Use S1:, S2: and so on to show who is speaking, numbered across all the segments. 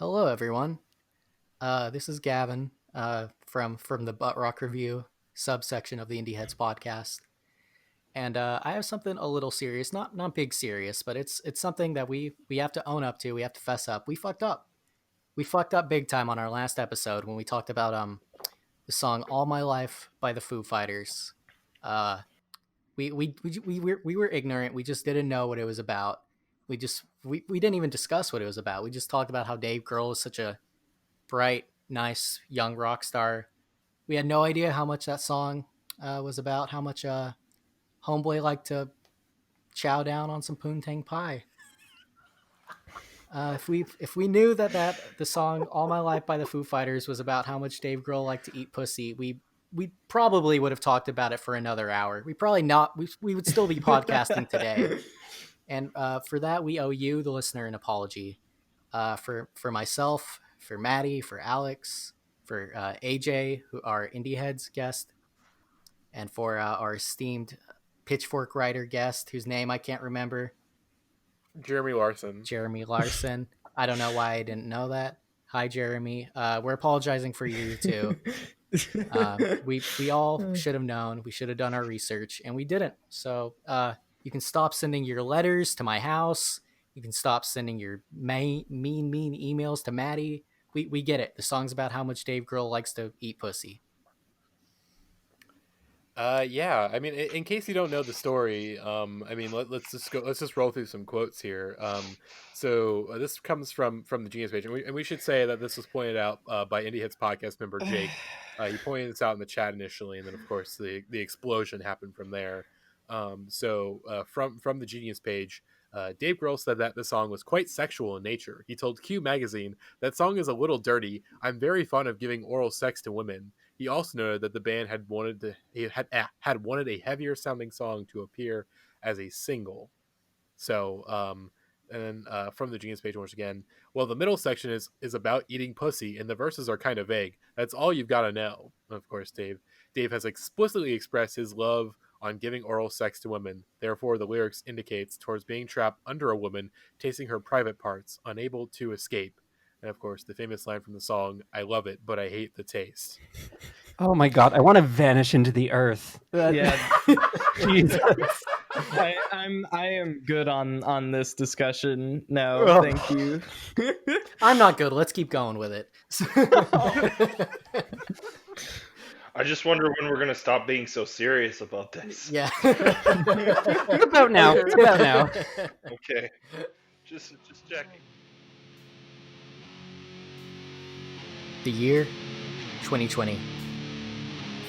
S1: Hello, everyone. This is Gavin from the Butt Rock Review subsection of the Indie Heads podcast, and I have something a little serious, not big serious, but it's something that we have to own up to. We have to fess up. We fucked up. We fucked up big time on our last episode when we talked about the song "All My Life" by the Foo Fighters. Uh, we were ignorant. We just didn't know what it was about. We didn't even discuss what it was about. We just talked about how Dave Grohl is such a bright, nice young rock star. We had no idea how much that song was about. How much Homeboy liked to chow down on some poontang pie. If we knew that the song "All My Life" by the Foo Fighters was about how much Dave Grohl liked to eat pussy, we probably would have talked about it for another hour. We probably not. We would still be podcasting today. And for that, we owe you, the listener, an apology. For myself, for Matty, for Alex, for AJ, who our Indie Heads guest, and for our esteemed Pitchfork writer guest, whose name I can't remember.
S2: Jeremy Larson.
S1: I don't know why I didn't know that. Hi, Jeremy. We're apologizing for you too. We all should have known. We should have done our research, and we didn't. So you can stop sending your letters to my house. You can stop sending your mean emails to Matty. We get it. The song's about how much Dave Grohl likes to eat pussy.
S2: Yeah. I mean, in case you don't know the story, I mean, let's just roll through some quotes here. So this comes from the Genius page, and we should say that this was pointed out by Indie Hits podcast member Jake. He pointed this out in the chat initially, and then of course the explosion happened from there. So from the Genius page. Dave Grohl said that the song was quite sexual in nature. He told Q magazine, "That song is a little dirty. I'm very fond of giving oral sex to women." He also noted that the band had wanted a heavier sounding song to appear as a single. So, and then from the Genius page once again, well, the middle section is about eating pussy, and the verses are kind of vague. That's all you've got to know. Of course, Dave has explicitly expressed his love on giving oral sex to women. Therefore, the lyrics indicates towards being trapped under a woman, tasting her private parts, unable to escape. And of course, the famous line from the song, "I love it, but I hate the taste."
S3: Oh my god, I want to vanish into the earth.
S4: Yeah.
S3: Jesus.
S4: I am good on this discussion now. Thank you.
S1: I'm not good. Let's keep going with it.
S5: I just wonder when we're gonna stop being so serious about this.
S1: Yeah.
S3: About now.
S5: Okay. Just checking.
S1: The year 2020.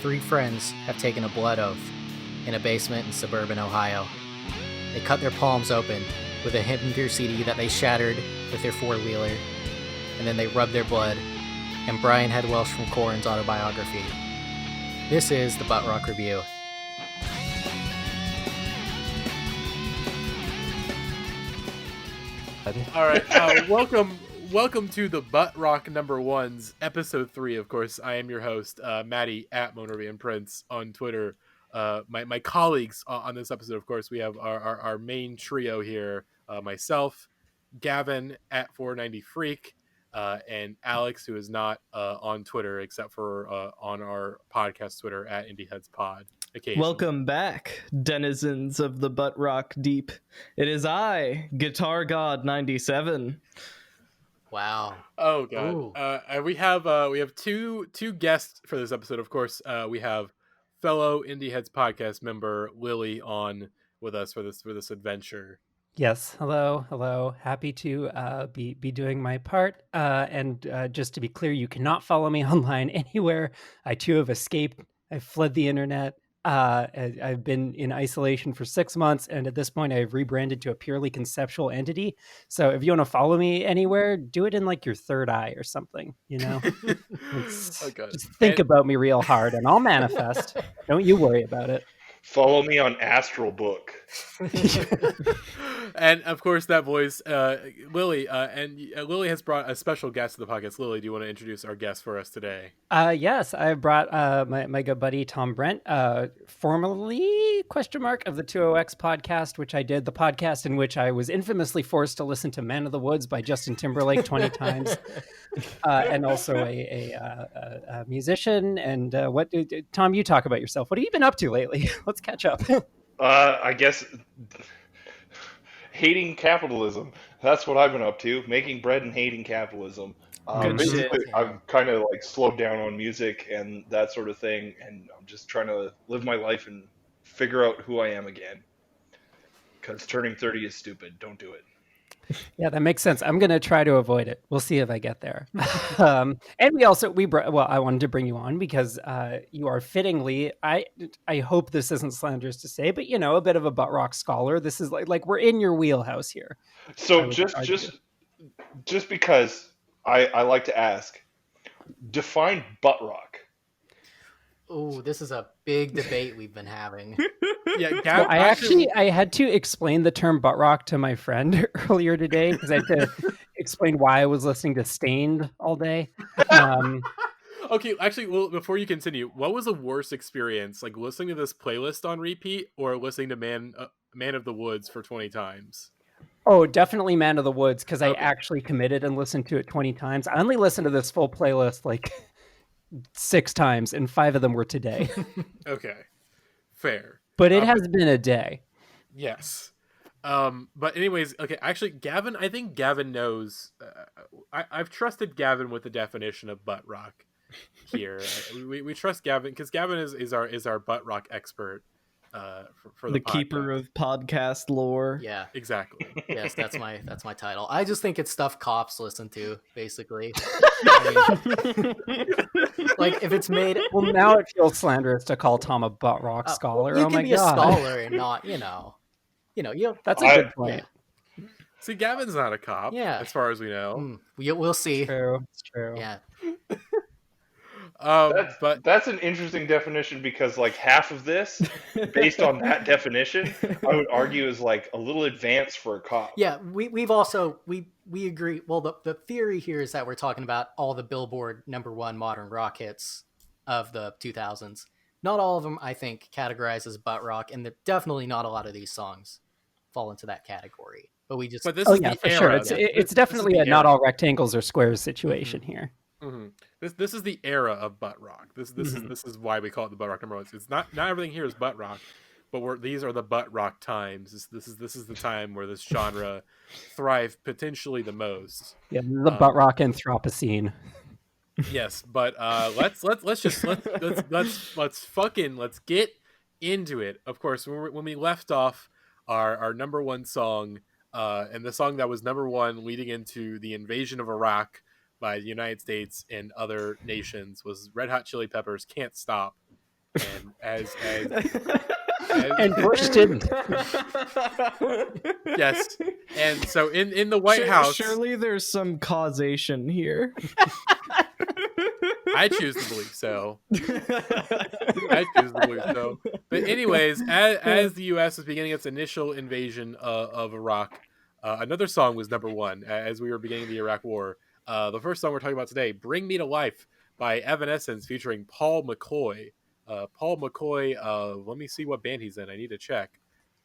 S1: 3 friends have taken a blood oath in a basement in suburban Ohio. They cut their palms open with a Hinder CD that they shattered with their 4-wheeler, and then they rubbed their blood, and Brian had Welsh from Korn's autobiography. This is the Butt Rock Review.
S2: All right, welcome to the Butt Rock number 1's episode 3. Of course, I am your host, Matty at Monrovia and Prince on Twitter. My colleagues on this episode, of course, we have our main trio here: myself, Gavin at 490 Freak, and Alex, who is not on Twitter except for on our podcast Twitter at IndieHeadsPod.
S4: Welcome back, denizens of the Butt Rock Deep. It is I, Guitar God 97.
S1: Wow.
S2: Oh god. And we have two guests for this episode. Of course, we have fellow Indie Heads podcast member Lily on with us for this adventure.
S3: Yes, hello. Happy to be doing my part. And just to be clear, you cannot follow me online anywhere. I too have escaped. I've fled the internet. I've been in isolation for 6 months, and at this point I've rebranded to a purely conceptual entity. So if you want to follow me anywhere, do it in like your third eye or something, you know.
S2: Oh, God.
S3: Just think about me real hard and I'll manifest. Don't you worry about it.
S5: Follow me on Astral Book.
S2: And of course, that voice, Lily, and Lily has brought a special guest to the podcast. Lily, do you want to introduce our guest for us today?
S3: Yes, I brought my good buddy Tom Brent, formerly of the 20X podcast, which I did, the podcast in which I was infamously forced to listen to Man of the Woods by Justin Timberlake 20 times, and also a musician. And Tom, you talk about yourself. What have you been up to lately? Let's catch up.
S5: I guess hating capitalism. That's what I've been up to. Making bread and hating capitalism.
S4: Good
S5: Basically,
S4: shit.
S5: I've kind of like slowed down on music and that sort of thing, and I'm just trying to live my life and figure out who I am again. Because turning 30 is stupid. Don't do it.
S3: Yeah, that makes sense. I'm going to try to avoid it. We'll see if I get there. And I wanted to bring you on because you are fittingly, I hope this isn't slanderous to say, but a bit of a butt rock scholar. This is like we're in your wheelhouse here.
S5: So just because I like to ask, define butt rock.
S1: Oh, this is a big debate we've been having.
S2: Yeah,
S3: Well, I had to explain the term butt rock to my friend earlier today because I had to explain why I was listening to Stained all day.
S2: Okay, actually, well, before you continue, what was the worst experience, like listening to this playlist on repeat or listening to Man of the Woods for 20 times?
S3: Oh, definitely Man of the Woods, because I
S2: Okay.
S3: actually committed and listened to it 20 times. I only listened to this full playlist like 6 times, and 5 of them were today.
S2: Okay, fair.
S3: But it has been a day.
S2: Yes. But anyways, okay, actually, Gavin, I think Gavin knows. I've trusted Gavin with the definition of butt rock here. We trust Gavin because Gavin is our butt rock expert. For
S4: The
S2: podcast.
S4: keeper of podcast lore.
S1: Yeah.
S2: Exactly.
S1: Yes, that's my title. I just think it's stuff cops listen to, basically. I mean, like if it's made,
S3: Well, now it feels slanderous to call Tom a butt rock scholar.
S1: you
S3: Oh
S1: can
S3: my
S1: be
S3: god,
S1: a scholar and not, you.
S3: That's a
S5: I-
S3: good point.
S2: See, Gavin's not a cop,
S1: Yeah.
S2: as far as we know.
S1: We'll see.
S3: True. It's true.
S1: Yeah.
S5: That's an interesting definition because like half of this, based on that definition, I would argue is like a little advanced for a cop.
S1: Yeah, we've also we agree. Well, the theory here is that we're talking about all the Billboard #1 modern rock hits of the 2000s. Not all of them, I think, categorize as butt rock, and definitely not a lot of these songs fall into that category. But we just
S2: But this
S3: Oh
S2: is
S3: yeah,
S2: the
S3: for
S2: era.
S3: sure.
S2: This
S3: It's
S2: is
S3: definitely
S2: the
S3: a not
S2: era.
S3: all rectangles or squares situation here.
S2: Mm-hmm. This is the era of butt rock. This is why we call it the butt rock #1. It's not everything here is butt rock, but these are the butt rock times. This is the time where this genre thrived potentially the most.
S3: Yeah, this is the butt rock Anthropocene.
S2: Yes, but let's get into it. Of course, when we left off our #1 song, and the song that was #1 leading into the invasion of Iraq by the United States and other nations was Red Hot Chili Peppers' "Can't Stop." And as
S3: And Bush didn't.
S2: yes, and so in the White House,
S4: Surely there's some causation here.
S2: I choose to believe so. But anyways, as the U.S. was beginning its initial invasion of Iraq, another song was #1 as we were beginning the Iraq War. The first song we're talking about today, "Bring Me to Life" by Evanescence featuring Paul Mccoy. Paul Mccoy, let me see what band he's in. I need to check.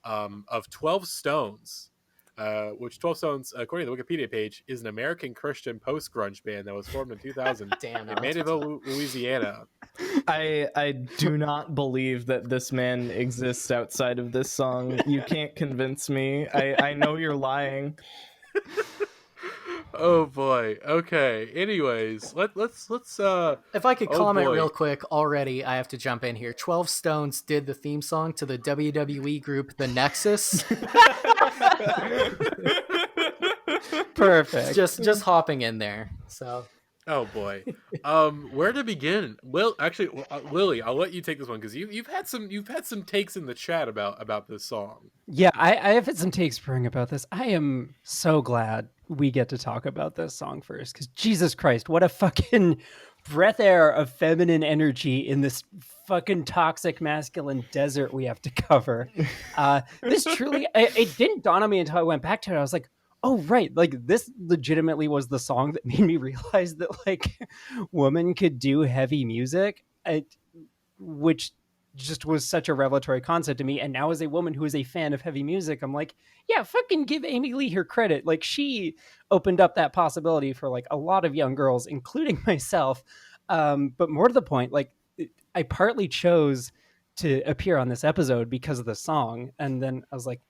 S2: Of 12 Stones, which 12 Stones, according to the Wikipedia page, is an American Christian post-grunge band that was formed in 2000
S1: damn.
S2: in Mandeville, Louisiana.
S4: I do not believe that this man exists outside of this song. You can't convince me. I know you're lying.
S2: Oh boy. Okay. Anyways, let's
S1: If I could
S2: Oh,
S1: comment
S2: boy.
S1: real quick, already I have to jump in here. 12 Stones did the theme song to the WWE group The Nexus.
S3: Perfect.
S1: just hopping in there. So
S2: oh boy. Where to begin? Well, actually, Lily, I'll let you take this one because you've had some takes in the chat about this song.
S3: Yeah, I have had some takes brewing about this. I am so glad we get to talk about this song first, because Jesus Christ, what a fucking breath air of feminine energy in this fucking toxic masculine desert we have to cover. This truly, it didn't dawn on me until I went back to it. I was like, oh, right. Like, this legitimately was the song that made me realize that, like, women could do heavy music, which just was such a revelatory concept to me. And now, as a woman who is a fan of heavy music, I'm like, yeah, fucking give Amy Lee her credit. Like, she opened up that possibility for, like, a lot of young girls, including myself. But more to the point, like, I partly chose to appear on this episode because of the song. And then I was like,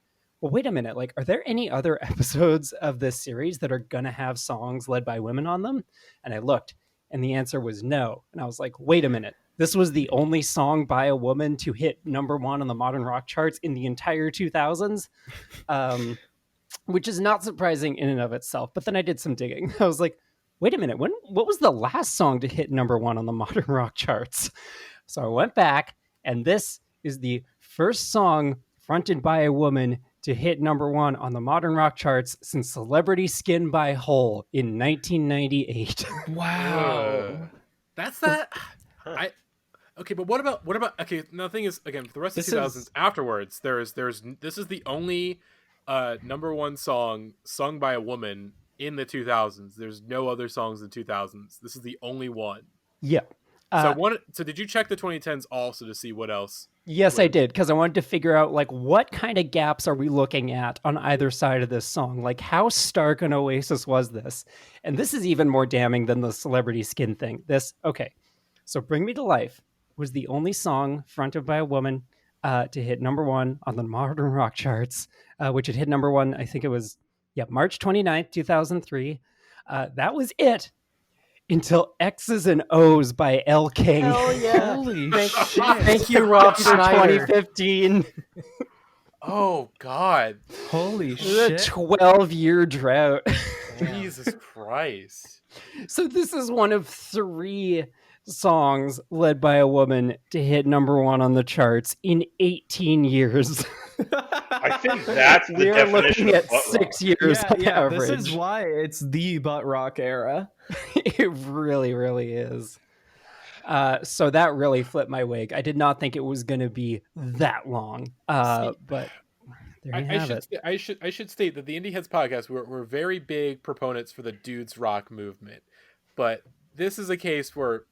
S3: well, wait a minute. Like, are there any other episodes of this series that are going to have songs led by women on them? And I looked, and the answer was no. And I was like, wait a minute. This was the only song by a woman to hit #1 on the modern rock charts in the entire 2000s, which is not surprising in and of itself. But then I did some digging. I was like, wait a minute. What was the last song to hit #1 on the modern rock charts? So I went back, and this is the first song fronted by a woman to hit #1 on the modern rock charts since Celebrity Skin by Hole in 1998.
S4: Wow.
S2: That's that. Okay, but what about okay, now the thing is, again, for the rest of the 2000s afterwards, there's this is the only #1 song sung by a woman in the 2000s. There's no other songs in the 2000s. This is the only one.
S3: Yeah.
S2: So did you check the 2010s also to see what else?
S3: Yes, I did, because I wanted to figure out, like, what kind of gaps are we looking at on either side of this song? Like, how stark an oasis was this? And this is even more damning than the Celebrity Skin thing. Okay, so Bring Me to Life was the only song fronted by a woman to hit #1 on the modern rock charts, which had hit #1, I think it was, March 29th, 2003. That was it. Until X's and O's by Elle King.
S1: Hell yeah.
S4: Holy shit.
S1: Thank you, Rob Schneider.
S3: 2015.
S2: Oh God.
S4: Holy
S3: The
S4: shit.
S3: 12-year drought.
S2: Jesus Christ.
S3: So this is one of 3 songs led by a woman to hit #1 on the charts in 18 years.
S5: I think that's the
S3: We are
S5: definition
S3: looking
S5: of
S3: at
S5: butt
S3: 6
S5: rock.
S3: years on
S4: Yeah,
S3: average.
S4: this is why it's the butt rock era.
S3: It really, really is. So that really flipped my wig. I did not think it was going to be that long. But there you have it.
S2: I should state that the Indie Heads podcast, we're very big proponents for the dudes rock movement, but this is a case where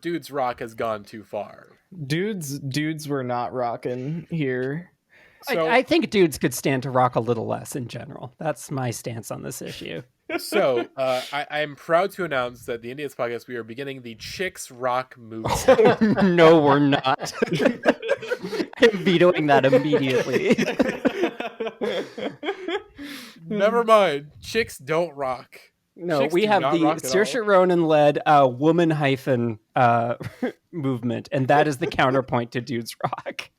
S2: dudes rock has gone too far.
S4: Dudes were not rocking here.
S2: So,
S3: I think dudes could stand to rock a little less in general. That's my stance on this issue.
S2: So I'm proud to announce that the Indie Heads podcast, we are beginning the chicks rock movement.
S3: No, we're not. I'm vetoing that immediately.
S2: Never mind. Chicks don't rock.
S3: No,
S2: Chicks
S3: we
S2: do
S3: have
S2: not
S3: the
S2: rock at
S3: Saoirse
S2: all.
S3: Ronan-led woman hyphen movement, and that is the counterpoint to dudes rock.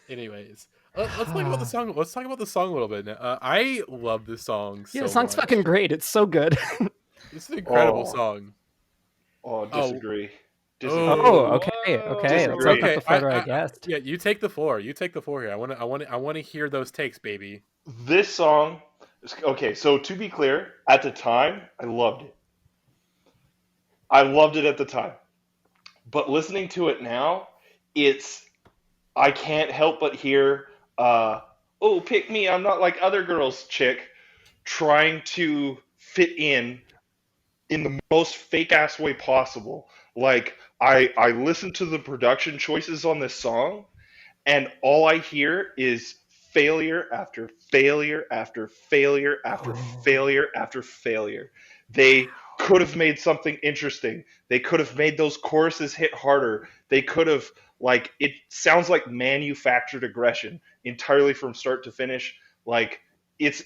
S2: Anyways, let's talk about the song. Let's talk about the song a little bit. I love this song.
S3: Yeah,
S2: so
S3: the song's
S2: much.
S3: fucking great. It's so good.
S2: This is an incredible
S5: Oh.
S2: song.
S5: Oh, disagree.
S3: Oh, okay.
S5: Disagree.
S3: Let's open up the floor to our guest.
S2: Yeah, you take the floor. You take the floor here. I want to hear those takes, baby.
S5: This song, okay, so to be clear, at the time, I loved it. I loved it at the time. But listening to it now, I can't help but hear, oh, pick me, I'm not like other girls chick, trying to fit in the most fake-ass way possible. Like, I listen to the production choices on this song, and all I hear is failure after failure after failure after failure after failure. They could have made something interesting. They could have made those choruses hit harder. They could have, like, it sounds like manufactured aggression entirely from start to finish. Like, it's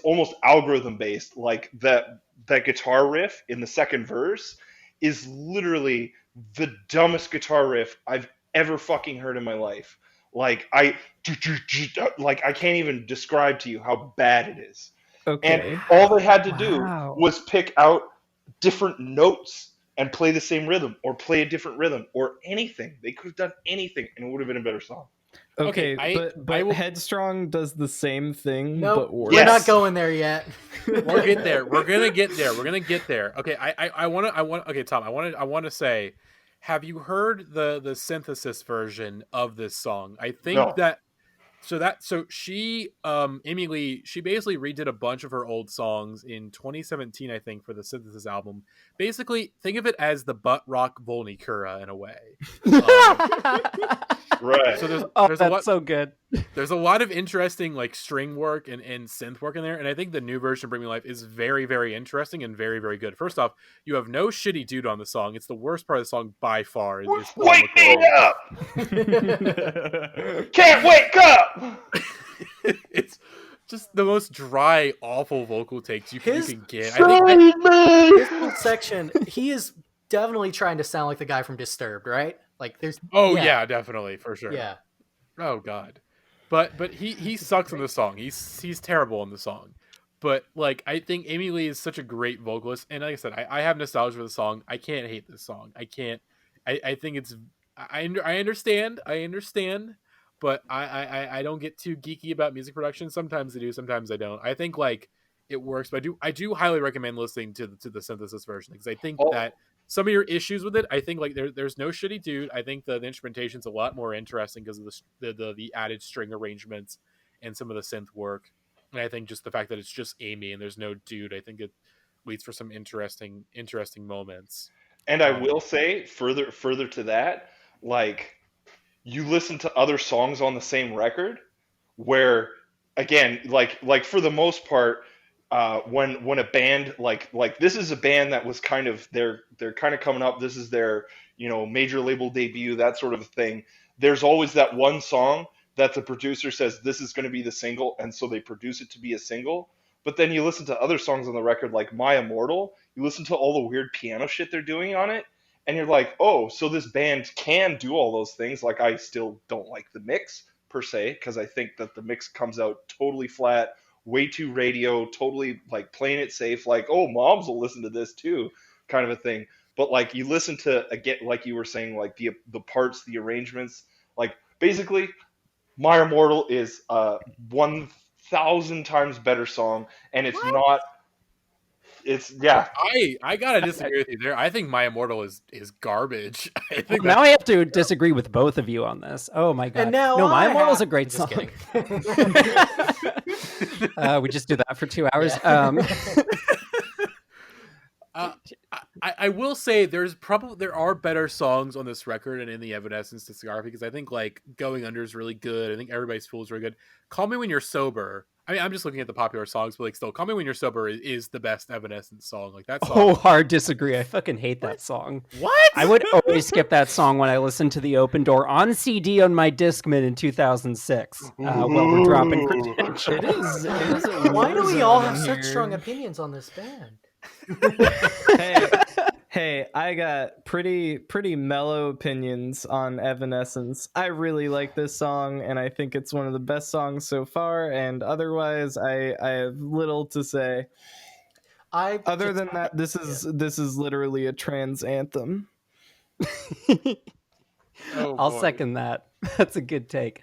S5: almost algorithm based. Like, that guitar riff in the second verse is literally the dumbest guitar riff I've ever fucking heard in my life. Like, I can't even describe to you how bad it is.
S4: Okay.
S5: And all they had to do
S3: Wow.
S5: was pick out different notes and play the same rhythm or play a different rhythm or anything. They could have done anything and it would have been a better song.
S4: Okay,
S2: I
S4: but
S2: will.
S4: Headstrong does the same thing,
S1: Nope,
S4: but worse.
S1: we're not
S5: Yes.
S1: going there yet.
S2: We'll get there. We're gonna get there. We're gonna get there. Okay, I want. Okay, Tom, I want to say, have you heard the synthesis version of this song? I think
S5: No.
S2: that. So she Amy Lee, she basically redid a bunch of her old songs in 2017, I think, for the Synthesis album. Basically, think of it as the butt rock Volnicura in a way.
S5: Right.
S2: So there's
S3: Oh,
S2: a
S3: that's
S2: lot
S3: so good.
S2: there's a lot of interesting like string work and synth work in there, and I think the new version of Bring Me Life is very, very interesting and very, very good. First off, you have no shitty dude on the song. It's the worst part of the song by far. Is Paul
S5: Wake me
S2: McCoy.
S5: up! Can't wake up!
S2: It's just the most dry, awful vocal takes you
S1: His-
S2: can get. I think
S1: This little section, he is definitely trying to sound like the guy from Disturbed, right? Like there's
S2: yeah, definitely, for sure.
S1: yeah.
S2: Oh god. But he sucks in the song. He's terrible in the song. But like I think Amy Lee is such a great vocalist, and like I said, I have nostalgia for the song. I can't hate this song. I can't. I think it's. I understand. But I don't get too geeky about music production. Sometimes I do. Sometimes I don't. I think like it works, but I do highly recommend listening to the synthesis version, because I think that some of your issues with it, I think like there's no shitty dude. I think the instrumentation's a lot more interesting because of the added string arrangements and some of the synth work. And I think just the fact that it's just Amy and there's no dude, I think it leads for some interesting moments.
S5: And I will say, further to that, like, you listen to other songs on the same record where, again, like for the most part, when a band like this is a band that was kind of they're kind of coming up, this is their major label debut, that sort of thing. There's always that one song that the producer says this is going to be the single, and so they produce it to be a single. But then you listen to other songs on the record like My Immortal, you listen to all the weird piano shit they're doing on it, and you're like, oh, so this band can do all those things. Like, I still don't like the mix per se, because I think that the mix comes out totally flat, way too radio, totally like playing it safe, like, oh, moms will listen to this too, kind of a thing. But like you listen to, again, like you were saying, like the parts, the arrangements, like basically My Immortal is a 1,000 times better song, and it's not. It's
S2: I gotta disagree with you there. I think My Immortal is garbage. I think
S3: Now I have to disagree with both of you on this. Oh my god!
S1: And now
S3: no, My
S1: I
S3: Immortal's
S1: have-
S3: a great
S1: I'm
S3: song.
S1: just kidding.
S3: We just do that for 2 hours.
S1: Yeah.
S2: I will say there are better songs on this record and in the Evanescence discography, because I think like Going Under is really good. I think Everybody's Fool is really good. Call Me When You're Sober. I mean, I'm just looking at the popular songs, but like still, Call Me When You're Sober is the best Evanescence song. Like that song.
S3: Oh, hard disagree. I fucking hate that song.
S2: What?
S3: I would always skip that song when I listened to The Open Door on CD on my Discman in 2006 while we're dropping credentials.
S4: It is a
S1: Why do we
S4: war
S1: all
S4: zone
S1: have such
S4: here.
S1: strong opinions on this band?
S4: Hey, I got pretty mellow opinions on Evanescence. I really like this song, and I think it's one of the best songs so far. And otherwise, I have little to say. Other than that, this is literally a trans anthem.
S3: I'll second that. That's a good take.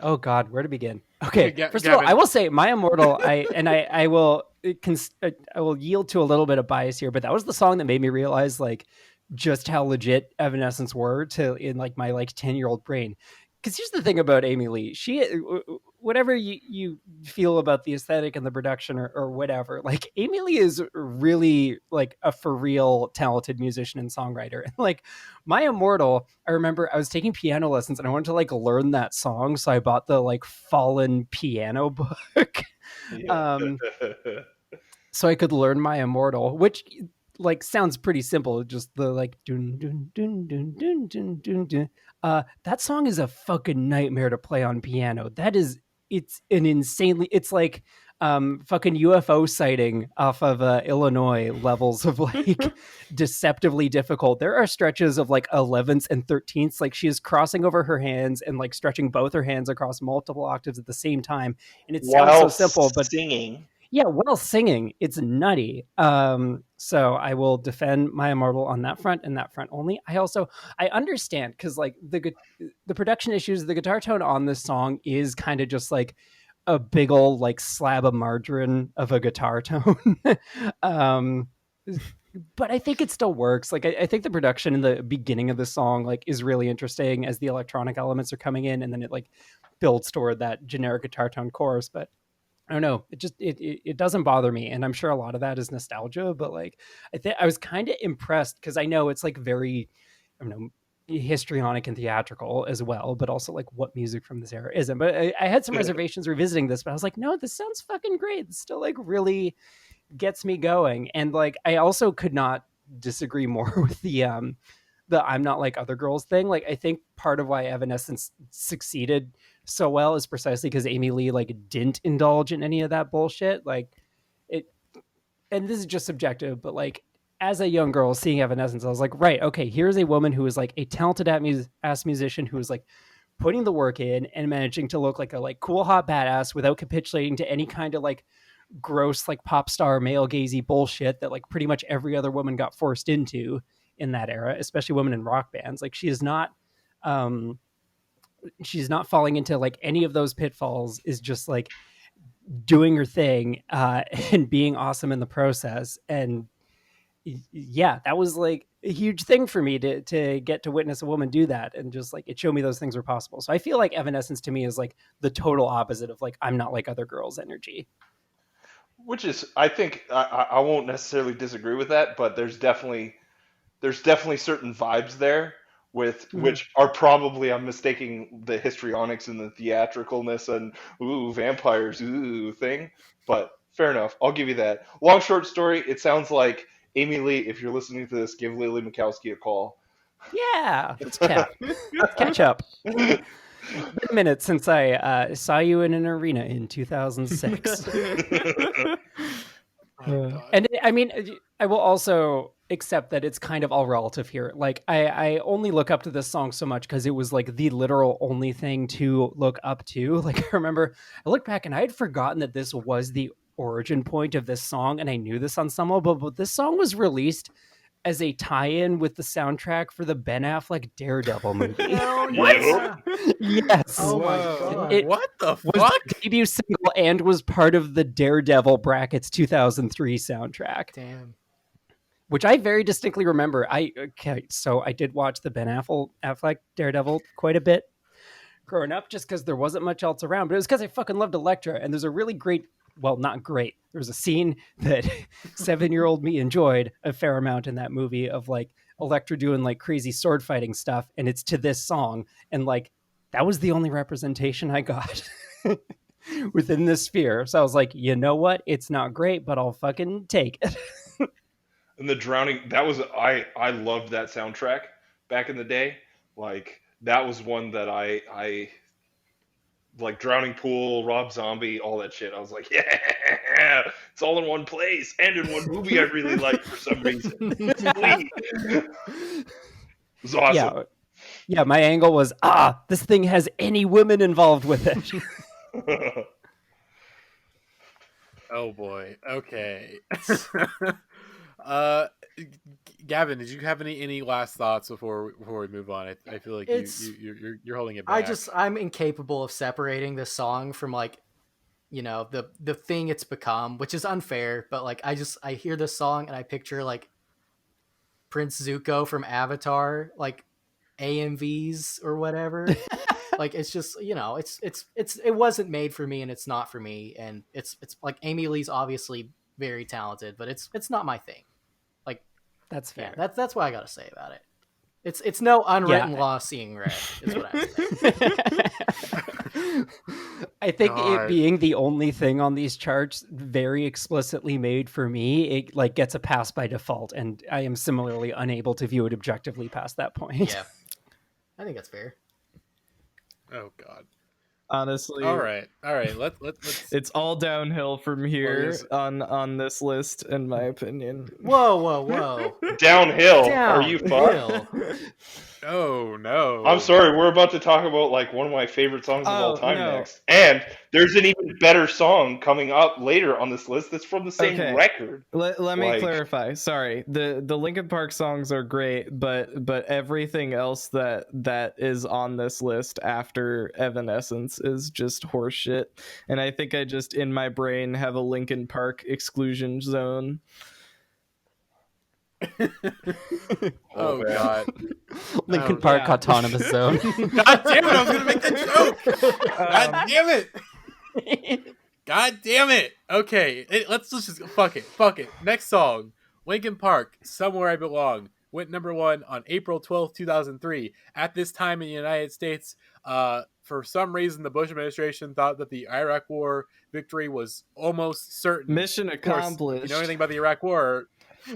S3: Oh God, where to begin? Okay, first of all,
S2: Gavin.
S3: I will say My Immortal. I will yield to a little bit of bias here, but that was the song that made me realize like just how legit Evanescence were in like my like 10-year-old brain. Because here's the thing about Amy Lee, whatever you feel about the aesthetic and the production or whatever, like Amy Lee is really like a for real talented musician and songwriter. And like My Immortal, I remember I was taking piano lessons and I wanted to like learn that song, so I bought the like Fallen piano book. So I could learn My Immortal, which like sounds pretty simple, just the like dun dun dun dun dun dun dun dun. That song is a fucking nightmare to play on piano. It's like fucking UFO sighting off of Illinois levels of like deceptively difficult. There are stretches of like 11ths and 13ths, like she is crossing over her hands and like stretching both her hands across multiple octaves at the same time, and it sounds so simple, but
S5: singing.
S3: Yeah, well, singing, it's nutty. So I will defend My Immortal on that front and that front only. I understand because like the production issues, the guitar tone on this song is kind of just like a big old like slab of margarine of a guitar tone. um, but I think it still works. Like I think the production in the beginning of the song like is really interesting as the electronic elements are coming in, and then it like builds toward that generic guitar tone chorus. But I don't know. It doesn't bother me, and I'm sure a lot of that is nostalgia. But like, I was kind of impressed because I know it's like very, I don't know, histrionic and theatrical as well. But also like, what music from this era isn't? But I had some reservations revisiting this, but I was like, no, this sounds fucking great. This still like really gets me going, and like, I also could not disagree more with the I'm not like other girls thing. Like, I think part of why Evanescence succeeded so well is precisely because Amy Lee like didn't indulge in any of that bullshit. Like it, and this is just subjective, but like as a young girl seeing Evanescence, I was like, right, okay, here's a woman who is like a talented ass musician who is like putting the work in and managing to look like a like cool hot badass without capitulating to any kind of like gross like pop star male gazy bullshit that like pretty much every other woman got forced into in that era, especially women in rock bands. Like um she's not falling into like any of those pitfalls, is just like doing her thing and being awesome in the process. And yeah, that was like a huge thing for me to get to witness a woman do that, and just like it showed me those things were possible. So I feel like Evanescence to me is like the total opposite of like I'm not like other girls energy.
S5: Which is, I think, I won't necessarily disagree with that, but there's definitely certain vibes there with which are probably, I'm mistaking the histrionics and the theatricalness and ooh vampires ooh thing, but fair enough. I'll give you that. Long short story, it sounds like Amy Lee, if you're listening to this, give Lily Mikowski a call.
S3: Yeah, let's chat. Let's catch up. It's been a minute since I saw you in an arena in 2006. And I mean, I will also accept that it's kind of all relative here. Like, I only look up to this song so much because it was like the literal only thing to look up to. Like, I remember I looked back and I had forgotten that this was the origin point of this song, and I knew this ensemble, but this song was released as a tie-in with the soundtrack for the Ben Affleck Daredevil movie.
S5: What?
S3: Yes.
S1: Oh my god.
S2: What the
S3: Was
S2: fuck?
S3: the debut single and was part of the Daredevil brackets 2003 soundtrack,
S1: Damn.
S3: which I very distinctly remember. So I did watch the Ben Affleck Daredevil quite a bit growing up, just because there wasn't much else around. But it was because I fucking loved Elektra, and there's a really great, well, not great. There was a scene that 7-year-old me enjoyed a fair amount in that movie of like Elektra doing like crazy sword fighting stuff, and it's to this song, and like that was the only representation I got within this sphere. So I was like, you know what? It's not great, but I'll fucking take it.
S5: And the drowning, that was, I loved that soundtrack back in the day. Like that was one that I like, Drowning Pool, Rob Zombie, all that shit. I was like, yeah, it's all in one place and in one movie I really liked for some reason. Sweet. It was awesome.
S3: Yeah, my angle was, this thing has any women involved with it.
S2: Oh boy. Okay. Gavin, did you have any last thoughts before we move on? I feel like you're holding it back.
S1: I'm incapable of separating this song from like, you know, the thing it's become, which is unfair, but like I hear this song and I picture like Prince Zuko from Avatar, like AMVs or whatever. Like it's just, you know, it wasn't made for me and it's not for me, and it's like Amy Lee's obviously very talented, but it's not my thing. Like
S3: That's fair.
S1: Yeah, that's what I gotta say about it. It's no unwritten law seeing red, is what I'm saying.
S3: I think it being the only thing on these charts very explicitly made for me, it like gets a pass by default, and I am similarly unable to view it objectively past that point.
S1: Yeah, I think that's fair.
S2: Oh god.
S4: Honestly,
S2: all right. Let's.
S4: It's all downhill from here on this list, in my opinion.
S1: Whoa.
S5: Downhill. Are you fucked?
S2: Oh no!
S5: I'm sorry, we're about to talk about like one of my favorite songs of all
S4: Oh,
S5: time
S4: no.
S5: next. And there's an even better song coming up later on this list that's from the same
S4: Okay.
S5: record.
S4: Let me
S5: Like-
S4: clarify. Sorry, the Linkin Park songs are great, but everything else that is on this list after Evanescence is just horseshit. And I think I just in my brain have a Linkin Park exclusion zone.
S2: Oh
S5: man.
S2: god!
S3: Linkin Park
S4: yeah.
S3: autonomous zone.
S2: God damn it! I was gonna make that joke. God damn it! God damn it! Okay, let's just fuck it. Next song, Linkin Park, "Somewhere I Belong," went number 1 on April 12th, 2003. At this time in the United States, for some reason, the Bush administration thought that the Iraq War victory was almost certain.
S4: Mission
S2: Of course,
S4: accomplished.
S2: if you know anything about the Iraq War,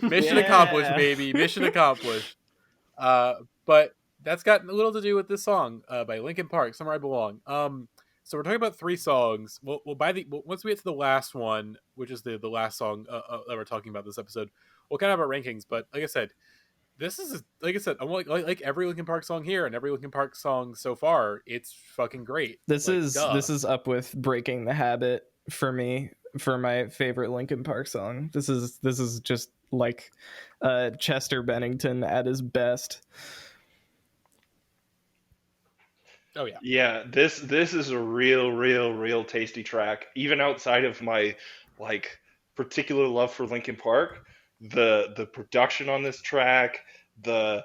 S2: mission accomplished, baby. Mission accomplished. But that's got a little to do with this song by Linkin Park, "Somewhere I Belong." So we're talking about 3 songs. Once we get to the last one, which is the last song that we're talking about this episode, we'll kind of have our rankings. But like I said, this is I'm like every Linkin Park song here and every Linkin Park song so far. It's fucking great.
S4: This
S2: Like,
S4: is up with "Breaking the Habit" for me for my favorite Linkin Park song. This is just like Chester Bennington at his best.
S2: Oh yeah.
S5: Yeah, this is a real tasty track. Even outside of my like particular love for Linkin Park, the production on this track, the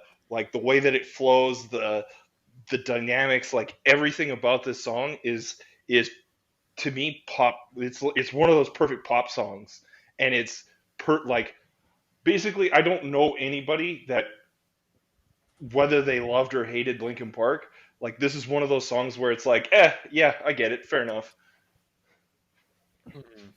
S5: way that it flows, the dynamics, like everything about this song is to me pop. It's one of those perfect pop songs, and it's basically I don't know anybody that, whether they loved or hated Linkin Park, like this is one of those songs where it's like, yeah, I get it, fair enough.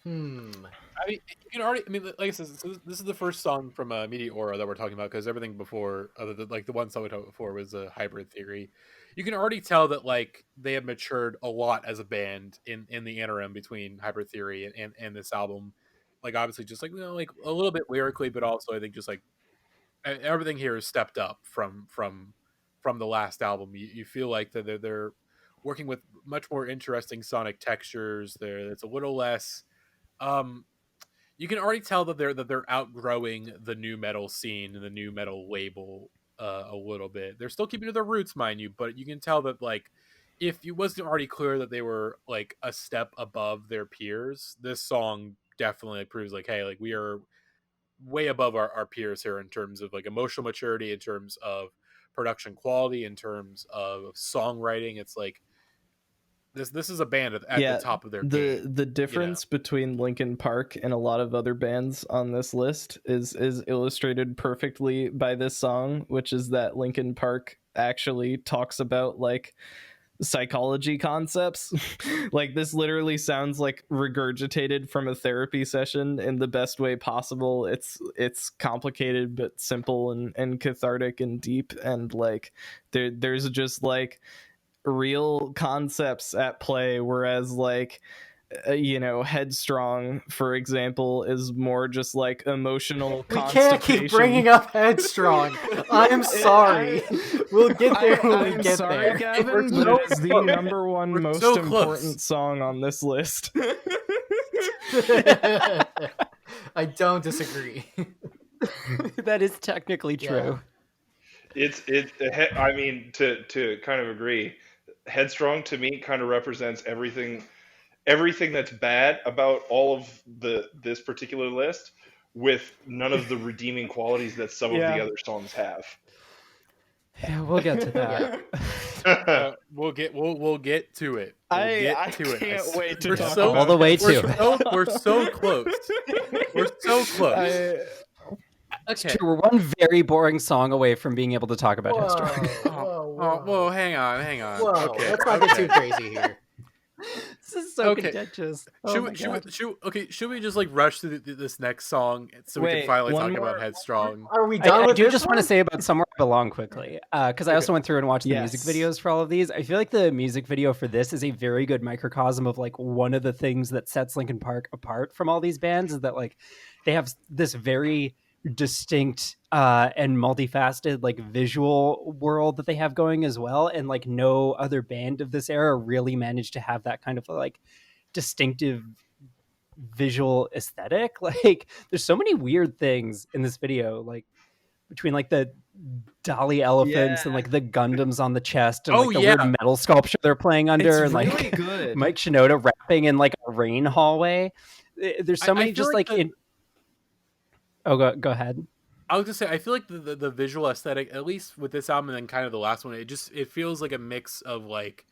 S2: I mean, you can already. I mean, like I said, this is the first song from Meteora that we're talking about, because everything before, other than like the one song we talked before, was a Hybrid Theory. You can already tell that like they have matured a lot as a band in the interim between Hybrid Theory and this album. Like obviously, just like like a little bit lyrically, but also I think just like everything here is stepped up from the last album. You feel like that they're working with much more interesting sonic textures. It's a little less. You can already tell that they're outgrowing the new metal scene and the new metal label a little bit. They're still keeping to their roots, mind you, but you can tell that like if it wasn't already clear that they were like a step above their peers, this song definitely proves like, hey, like we are way above our peers here in terms of like emotional maturity, in terms of production quality, in terms of songwriting. It's like this is a band at the top of their game.
S4: The difference between Linkin Park and a lot of other bands on this list is illustrated perfectly by this song, which is that Linkin Park actually talks about like psychology concepts. Like this literally sounds like regurgitated from a therapy session in the best way possible. It's complicated but simple and cathartic and deep, and like there's just like real concepts at play, whereas like Headstrong, for example, is more just like emotional
S1: We
S4: constipation.
S1: can't keep bringing up Headstrong. I'm sorry. We'll get there when we
S4: I'm
S1: get
S4: sorry,
S1: there.
S4: Gavin,
S2: We're
S4: but
S2: so
S4: it is the
S2: close.
S4: number one
S2: We're
S4: most
S2: so
S4: important
S2: close.
S4: song on this list.
S1: I don't disagree.
S3: That is technically true.
S5: I mean, to kind of agree, Headstrong to me kind of represents everything that's bad about all of this particular list, with none of the redeeming qualities that some of the other songs have.
S3: Yeah, we'll get to that.
S2: We'll get to it.
S4: I can't wait to
S2: We're
S4: talk
S2: so,
S3: all the way
S2: we're
S3: to
S2: so, we're so close. We're so close.
S3: It's true. We're one very boring song away from being able to talk about Headstrong.
S2: Whoa, hang on.
S1: Whoa,
S2: Okay,
S1: let's not get too crazy here.
S3: This is so
S2: Okay.
S3: contentious.
S2: Should we just like rush through this next song so we
S4: Wait,
S2: can finally
S4: one
S2: talk
S4: more-
S2: about Headstrong?
S1: Are we done
S3: I
S1: with
S3: do
S1: this
S3: just want to
S1: one?
S3: say about Somewhere I Belong quickly, because I also went through and watched the music
S4: Yes.
S3: videos for all of these. I feel like the music video for this is a very good microcosm of like one of the things that sets Linkin Park apart from all these bands, is that like they have this very distinct and multifaceted like visual world that they have going as well, and like no other band of this era really managed to have that kind of like distinctive visual aesthetic. Like there's so many weird things in this video, like between like the dolly elephants and like the Gundams on the chest and like the weird metal sculpture they're playing under,
S4: it's
S3: and
S4: really
S3: like
S4: good.
S3: Mike Shinoda rapping in like a rain hallway. There's so many just like in go ahead.
S2: I was gonna say, I feel like the visual aesthetic, at least with this album and then kind of the last one, it feels like a mix of like,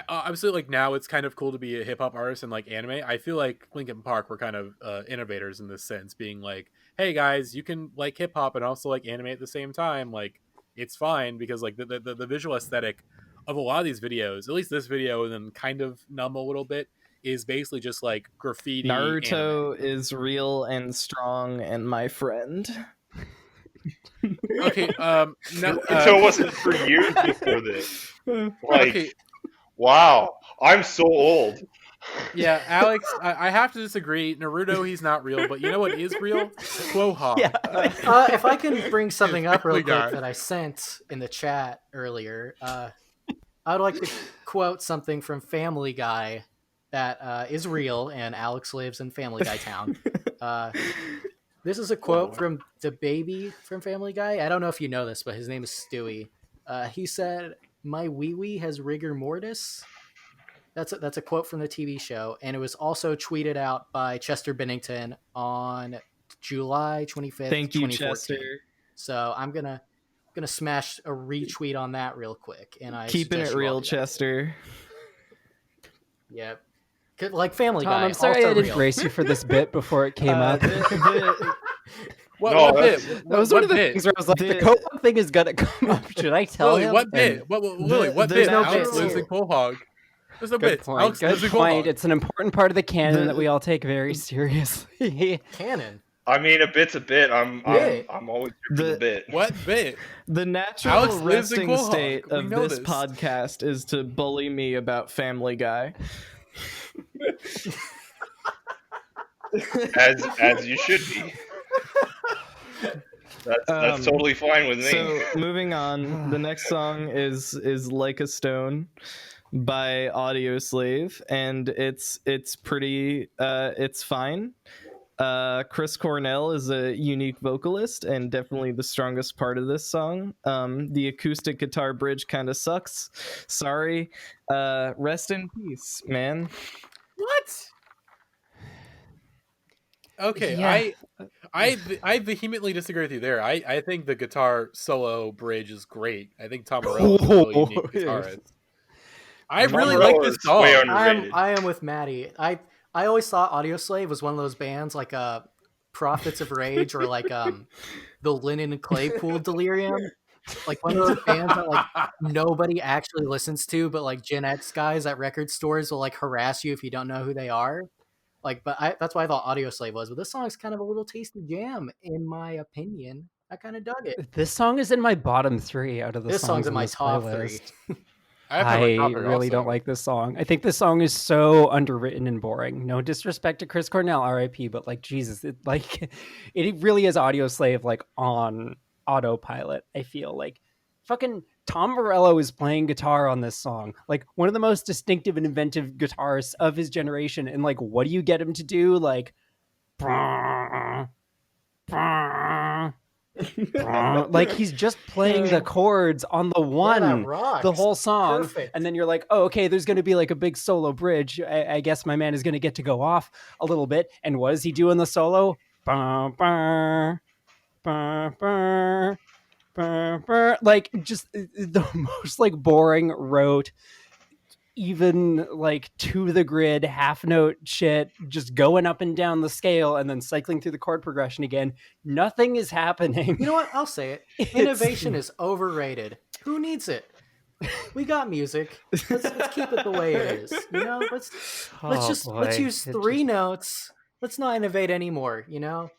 S2: obviously like now it's kind of cool to be a hip hop artist and like anime. I feel like Linkin Park were kind of innovators in this sense, being like, hey guys, you can like hip hop and also like anime at the same time. Like it's fine, because like the visual aesthetic of a lot of these videos, at least this video and then kind of Numb a little bit, is basically just like graffiti.
S4: Naruto
S2: anime.
S4: is real and strong and my friend.
S2: Okay,
S5: Naruto wasn't for years before this. Like, wow, I'm so old.
S2: Yeah, Alex, I have to disagree. Naruto, he's not real, but you know what is real? Quohog.
S3: Yeah.
S1: If I can bring something up real quick that I sent in the chat earlier, I would like to quote something from Family Guy that is real, and Alex lives in Family Guy town. This is a quote from the baby from Family Guy. I don't know if you know this, but his name is Stewie. He said, "My wee-wee has rigor mortis." That's a quote from the TV show, and it was also tweeted out by Chester Bennington on July 25th,
S4: Thank you,
S1: 2014.
S4: Chester.
S1: So I'm gonna smash a retweet on that real quick, and I
S4: keeping it real,
S1: that.
S4: Chester.
S1: Yep. Like Family
S3: Tom,
S1: Guy.
S3: I'm sorry I didn't
S1: real.
S3: brace you for this bit before it came up.
S2: What bit?
S3: That was one of the things where I was like, the Quahog thing is gonna come up. Should I tell
S2: Lily,
S3: him?
S2: what bit? Lily, what bit?
S1: no
S2: Alex
S1: bits
S2: lives
S1: here.
S2: in Quahog. There's no
S3: Good
S2: bits.
S3: point.
S2: Alex
S3: Good
S2: lives in
S3: point.
S2: Quahog.
S3: It's an important part of the canon that we all take very seriously.
S1: Canon.
S5: I mean, a bit's a bit. I'm always here for the bit.
S2: What bit?
S4: The natural
S2: Alex lives in
S4: resting
S2: Quahog.
S4: state
S2: We
S4: of
S2: know
S4: this
S2: this.
S4: podcast is to bully me about Family Guy.
S5: As you should be. That's totally fine with me.
S4: So moving on, the next song is Like a Stone by Audioslave, and it's pretty it's fine. Chris Cornell is a unique vocalist and definitely the strongest part of this song. The acoustic guitar bridge kind of sucks. Sorry. Rest in peace, man.
S2: What? Okay,
S3: Yeah.
S2: I vehemently disagree with you there. I think the guitar solo bridge is great. I think Tom Morello is a really unique guitarist. I
S5: Tom
S2: really
S5: Morello
S2: like this
S5: is way
S2: song.
S5: underrated.
S1: I am with Matty. I always thought Audioslave was one of those bands like Prophets of Rage or like the Lennon and Claypool Delirium. Like one of those bands that like nobody actually listens to, but like Gen X guys at record stores will like harass you if you don't know who they are. Like, but that's why I thought Audioslave was. But this song is kind of a little tasty jam, in my opinion. I kind of dug it.
S3: This song is in my bottom 3 out of the
S1: This song's in my
S3: this
S1: top
S3: playlist.
S1: 3.
S3: I really don't like this song. I think this song is so underwritten and boring. No disrespect to Chris Cornell, R.I.P., but like Jesus, it really is Audioslave like on autopilot. I feel like fucking Tom Morello is playing guitar on this song, like one of the most distinctive and inventive guitarists of his generation. And like, what do you get him to do? Like, like he's just playing the chords on the one the whole song.
S1: Perfect.
S3: And then you're like, oh, okay, there's going to be like a big solo bridge. I guess my man is going to get to go off a little bit. And what does he do in the solo? Like just the most like boring rote, even like to the grid half note shit, just going up and down the scale and then cycling through the chord progression again. Nothing is happening.
S1: You know what? I'll say it. Innovation is overrated. Who needs it? We got music. Let's keep it the way it is. You know, let's use 3 notes. Let's not innovate anymore. You know,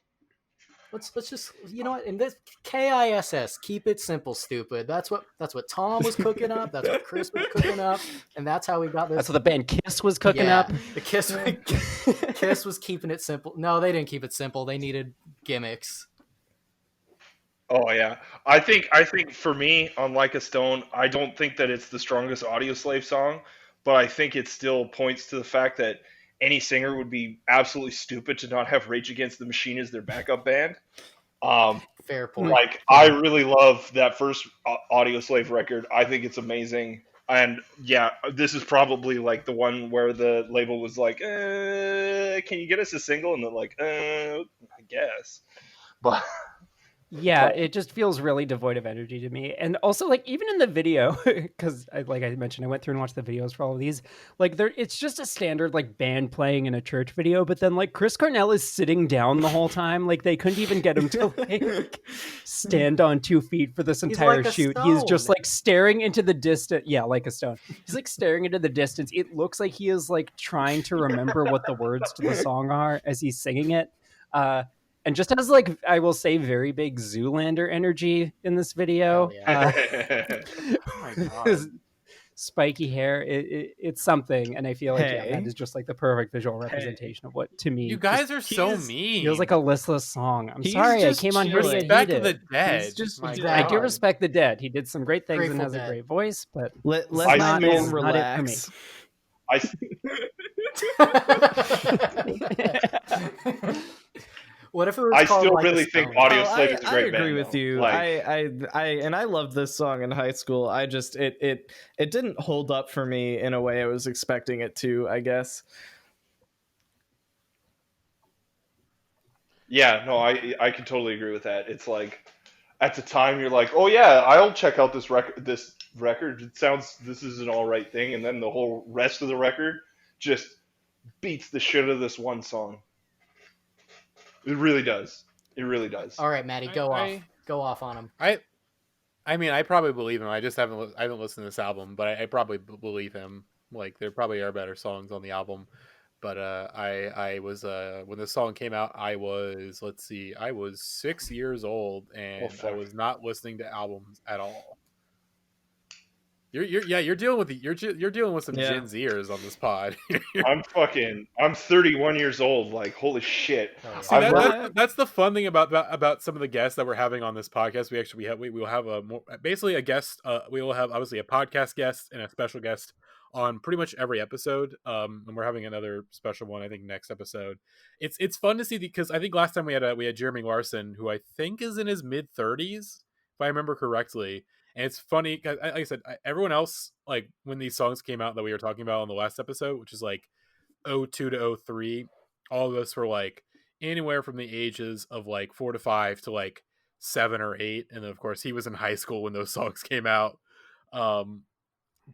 S1: let's just, you know what? In this KISS, keep it simple, stupid. That's what Tom was cooking up. That's what Chris was cooking up, and that's how we got this.
S3: That's what the band Kiss was cooking up.
S1: The Kiss was keeping it simple. No, they didn't keep it simple. They needed gimmicks.
S5: Oh yeah, I think for me, on Like a Stone, I don't think that it's the strongest Audio Slave song, but I think it still points to the fact that any singer would be absolutely stupid to not have Rage Against the Machine as their backup band. Um,
S1: Fair point.
S5: like I really love that first Audio Slave record. I think it's amazing. And yeah, this is probably like the one where the label was like, "Can you get us a single?" And they're like, "I guess." But
S3: Yeah,
S5: but
S3: it just feels really devoid of energy to me. And also, like, even in the video, because like I mentioned, I went through and watched the videos for all of these. Like, it's just a standard like band playing in a church video. But then like Chris Cornell is sitting down the whole time. Like they couldn't even get him to like stand on 2 feet for this
S1: He's
S3: entire
S1: like a
S3: shoot. He's just
S1: stone.
S3: like staring into the distance. Yeah, like a stone. He's like staring into the distance. It looks like he is like trying to remember what the words to the song are as he's singing it. And just has like, I will say, very big Zoolander energy in this video.
S1: Hell
S2: Oh my god.
S3: His spiky hair, it's something, and I feel like
S4: Hey.
S3: that is just like the perfect visual representation of what to me
S2: You guys are so
S4: he's-
S2: mean.
S3: feels like a listless song. I'm
S4: He's
S3: sorry, I
S4: just
S3: came on here to
S4: chilling.
S3: get
S2: Respect
S3: heated.
S2: the dead.
S4: He's just-
S2: My
S1: I
S3: I
S2: God.
S3: do respect the dead. He did some great things and
S1: Grateful
S3: has
S1: Dead.
S3: a great voice, but
S4: Let
S3: It's
S4: this
S3: not-
S4: man
S3: it's not it for me.
S4: relax.
S5: I
S1: What if it was
S5: I
S1: called
S5: still
S1: Like a
S5: really think
S1: Stone?
S5: Audio
S4: Oh,
S5: Slave is a
S4: I
S5: great
S4: agree
S5: band,
S4: with
S5: though.
S4: you.
S5: Like,
S4: And I loved this song in high school. I just it didn't hold up for me in a way I was expecting it to, I guess.
S5: yeah, no, I can totally agree with that. It's like at the time you're like, oh yeah, I'll check out this record. This record, it sounds this is an all right thing, and then the whole rest of the record just beats the shit out of this one song. It really does. It really does.
S1: All right, Matty, go
S2: I-
S1: off. Go off on him.
S2: I mean, I probably believe him. I just I haven't listened to this album, but I probably believe him. Like there probably are better songs on the album, but I was when this song came out, I was I was 6 years old, and I
S5: fuck.
S2: was not listening to albums at all. You're dealing with you're dealing with some
S4: Yeah.
S2: Gen Zers on this pod.
S5: I'm 31 years old. Like, holy shit.
S1: Oh, yeah.
S2: See, that's the fun thing about some of the guests that we're having on this podcast. We will have basically a guest. We will have obviously a podcast guest and a special guest on pretty much every episode. And we're having another special one, I think, next episode. It's fun to see because I think last time we had Jeremy Larson, who I think is in his mid-30s, if I remember correctly. And it's funny because, like I said, everyone else, like when these songs came out that we were talking about on the last episode, which is like 02 to 03, all of us were like anywhere from the ages of like 4 to 5 to like 7 or 8, and then of course he was in high school when those songs came out.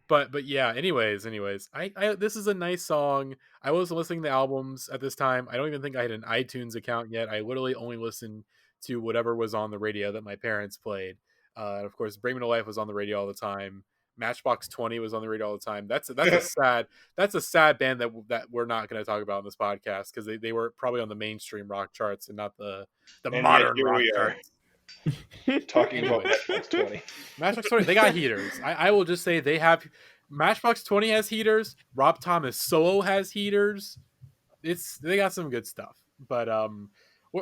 S2: But yeah, anyways, I this is a nice song. I wasn't listening to albums at this time. I don't even think I had an iTunes account yet. I literally only listened to whatever was on the radio that my parents played. Of course, Bring Me to Life was on the radio all the time. Matchbox 20 was on the radio all the time. That's a sad band that we're not going to talk about on this podcast because they were probably on the mainstream rock charts and not the
S5: And
S2: modern
S5: yet here
S2: rock
S5: we are.
S2: charts.
S5: Talking about
S2: Anyway.
S5: Matchbox 20.
S2: Matchbox 20, they got heaters. I will just say they have. Matchbox 20 has heaters. Rob Thomas solo has heaters. They got some good stuff. But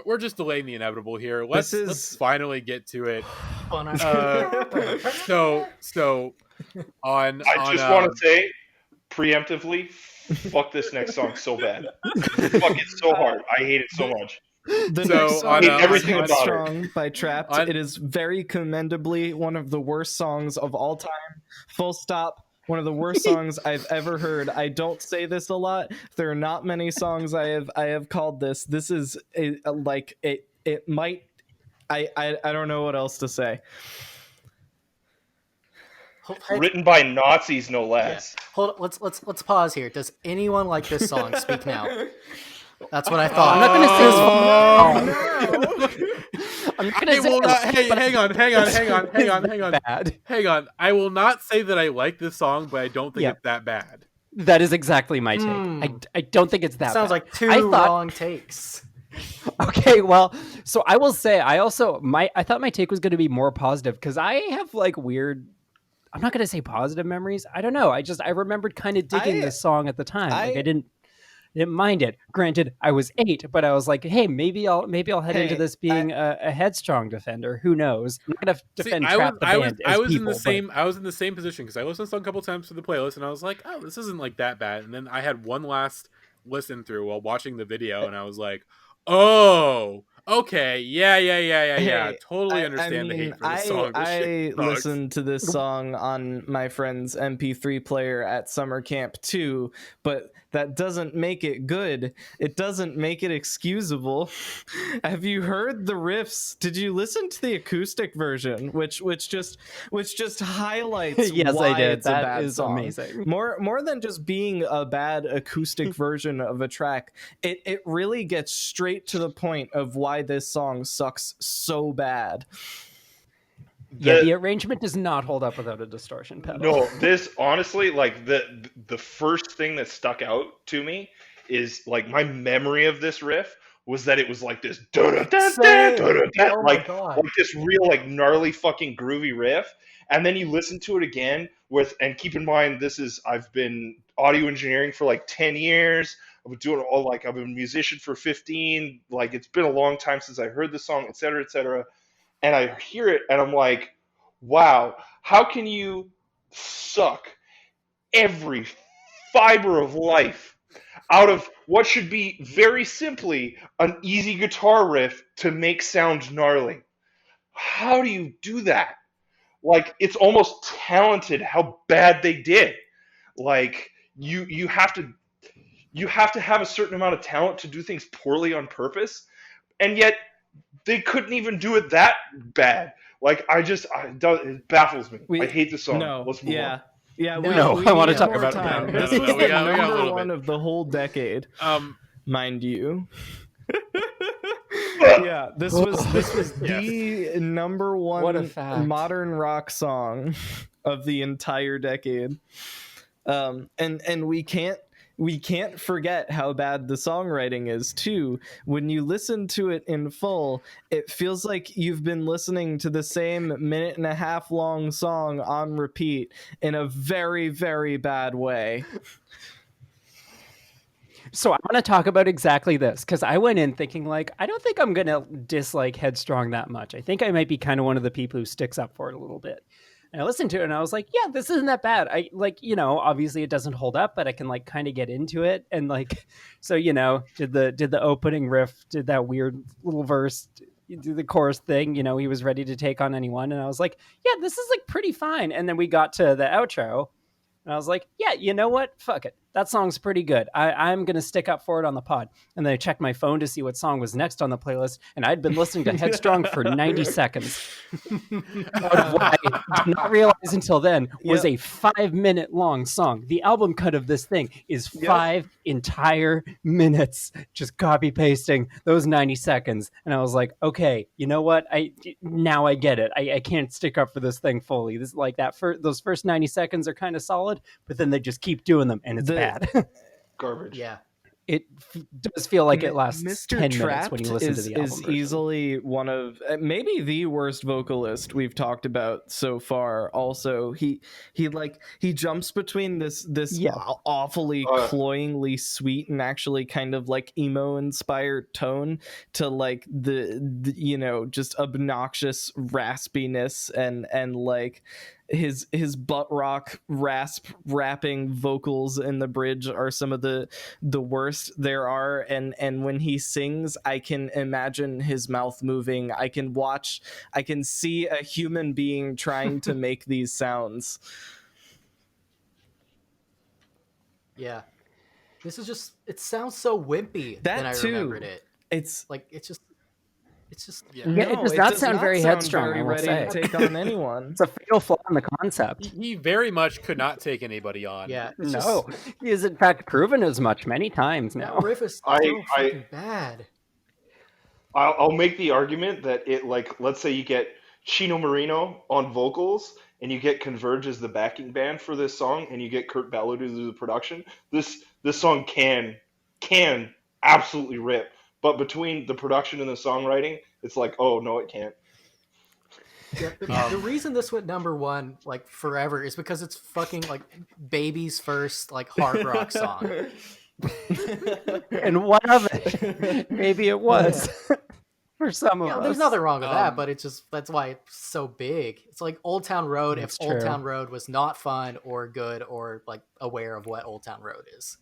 S2: we're just delaying the inevitable here. Let's finally get to it. So on.
S5: I just want to say, preemptively, fuck this next song so bad. Fuck it so hard. I hate it so much.
S4: The
S2: So,
S4: next song
S2: on,
S4: is
S5: everything about it.
S4: Strong by Trapped.
S2: On-
S4: It is very commendably one of the worst songs of all time. Full stop. One of the worst songs I've ever heard. I don't say this a lot. There are not many songs I have called this. This is like it might. I don't know what else to say.
S5: Written by Nazis, no less.
S1: Hold on, let's pause here. Does anyone like this song? Speak now. That's what I thought. I'm not gonna say I'm not gonna
S2: I
S1: say
S2: will not,
S1: it,
S2: hey,
S1: but
S2: hang on.
S3: bad.
S2: Hang on. I will not say that I like this song, but I don't think
S3: Yeah.
S2: it's that bad.
S3: That is exactly my take.
S1: Hmm.
S3: I don't think it's that
S1: sounds
S3: bad.
S1: like two
S3: I thought-
S1: wrong takes.
S3: Okay, well, so I will say I thought my take was going to be more positive because I have like weird. I'm not going to say positive memories. I don't know. I remembered kind of digging this song at the time. Like I didn't didn't mind it. Granted, I was 8, but I was like, hey, maybe I'll head into this being a headstrong defender. Who knows? I'm not gonna defend Trap the Band as people.
S2: I was in the same position because I listened to the song a couple times to the playlist, and I was like, oh, this isn't like that bad. And then I had one last listen through while watching the video, and I was like, oh, okay, yeah. Totally understand the hate for this song.
S4: I listened to this song on my friend's MP3 player at summer camp too, but that doesn't make it good. It doesn't make it excusable. Have you heard the riffs? Did you listen to the acoustic version, which just highlights
S3: yes,
S4: why
S3: I did.
S4: It's
S3: that
S4: a bad
S3: is
S4: song.
S3: amazing.
S4: More than just being a bad acoustic version of a track, it really gets straight to the point of why this song sucks so bad.
S3: Yeah, the arrangement does not hold up without a distortion pedal.
S5: No, this honestly, like the first thing that stuck out to me is like my memory of this riff was that it was like this like this real like gnarly fucking groovy riff, and then you listen to it again and keep in mind I've been audio engineering for like 10 years. I've been doing I've been a musician for 15. Like it's been a long time since I heard the song, etc., etc. And I hear it and I'm like, wow, how can you suck every fiber of life out of what should be very simply an easy guitar riff to make sound gnarly? How do you do that? Like, it's almost talented how bad they did. Like, you have to have a certain amount of talent to do things poorly on purpose, and yet they couldn't even do it that bad. Like, it baffles me. I hate the song. Let's move on.
S4: Yeah,
S3: I want to talk about
S4: time.
S3: it.
S4: This was the number one of the whole decade, mind you. Yeah, this was the number one modern rock song of the entire decade. And we can't forget how bad the songwriting is too. When you listen to it in full, it feels like you've been listening to the same 1.5-minute long song on repeat in a very, very bad way.
S3: So I want to talk about exactly this, because I went in thinking, like, I don't think I'm going to dislike Headstrong that much. I think I might be kind of one of the people who sticks up for it a little bit. And I listened to it and I was like, yeah, this isn't that bad. I obviously it doesn't hold up, but I can like kind of get into it. And like, so, did the opening riff, did that weird little verse, do the chorus thing, he was ready to take on anyone. And I was like, yeah, this is like pretty fine. And then we got to the outro and I was like, yeah, you know what? Fuck it. That song's pretty good. I'm going to stick up for it on the pod. And then I checked my phone to see what song was next on the playlist. And I'd been listening to Headstrong for 90 seconds. What I did not realize until then was a 5-minute long song. The album cut of this thing is 5 entire minutes, just copy pasting those 90 seconds. And I was like, okay, you know what? Now I get it. I can't stick up for this thing fully. This like that. Those first 90 seconds are kind of solid, but then they just keep doing them and it's bad.
S5: Garbage.
S1: Yeah.
S3: It does feel like it lasts
S4: Mr.
S3: 10
S4: Trapped
S3: minutes when you listen to the album
S4: is
S3: version.
S4: easily one of maybe the worst vocalist we've talked about so far. Also, he jumps between this awfully cloyingly sweet and actually kind of like emo inspired tone to like the just obnoxious raspiness and like his butt rock rapping vocals in the bridge are some of the worst there are, and when he sings I can imagine his mouth moving. I can see a human being trying to make these sounds.
S1: Yeah, this is just, it sounds so wimpy
S4: that
S1: than I
S4: too
S1: remembered it.
S4: It's
S3: it does not sound very headstrong,
S4: very
S3: I will
S4: ready
S3: say.
S4: to take on anyone.
S3: It's a fatal flaw in the concept.
S2: He very much could not take anybody on.
S1: Yeah,
S3: No, he has in fact proven as much many times now.
S1: that riff is so fucking bad.
S5: I'll make the argument that it, like, let's say you get Chino Marino on vocals and you get Converge as the backing band for this song and you get Kurt Ballou to do the production. This song can absolutely rip. But between the production and the songwriting, it's like, oh, no, it can't.
S1: Yeah, the reason this went number one, like, forever is because it's fucking, like, Baby's first, like, hard rock song.
S3: And what of it? Maybe it was for some of us.
S1: There's nothing wrong with that, but it's just that's why it's so big. It's like Old Town Road.
S3: That's
S1: If Old
S3: true.
S1: Town Road was not fun or good or like aware of what Old Town Road is.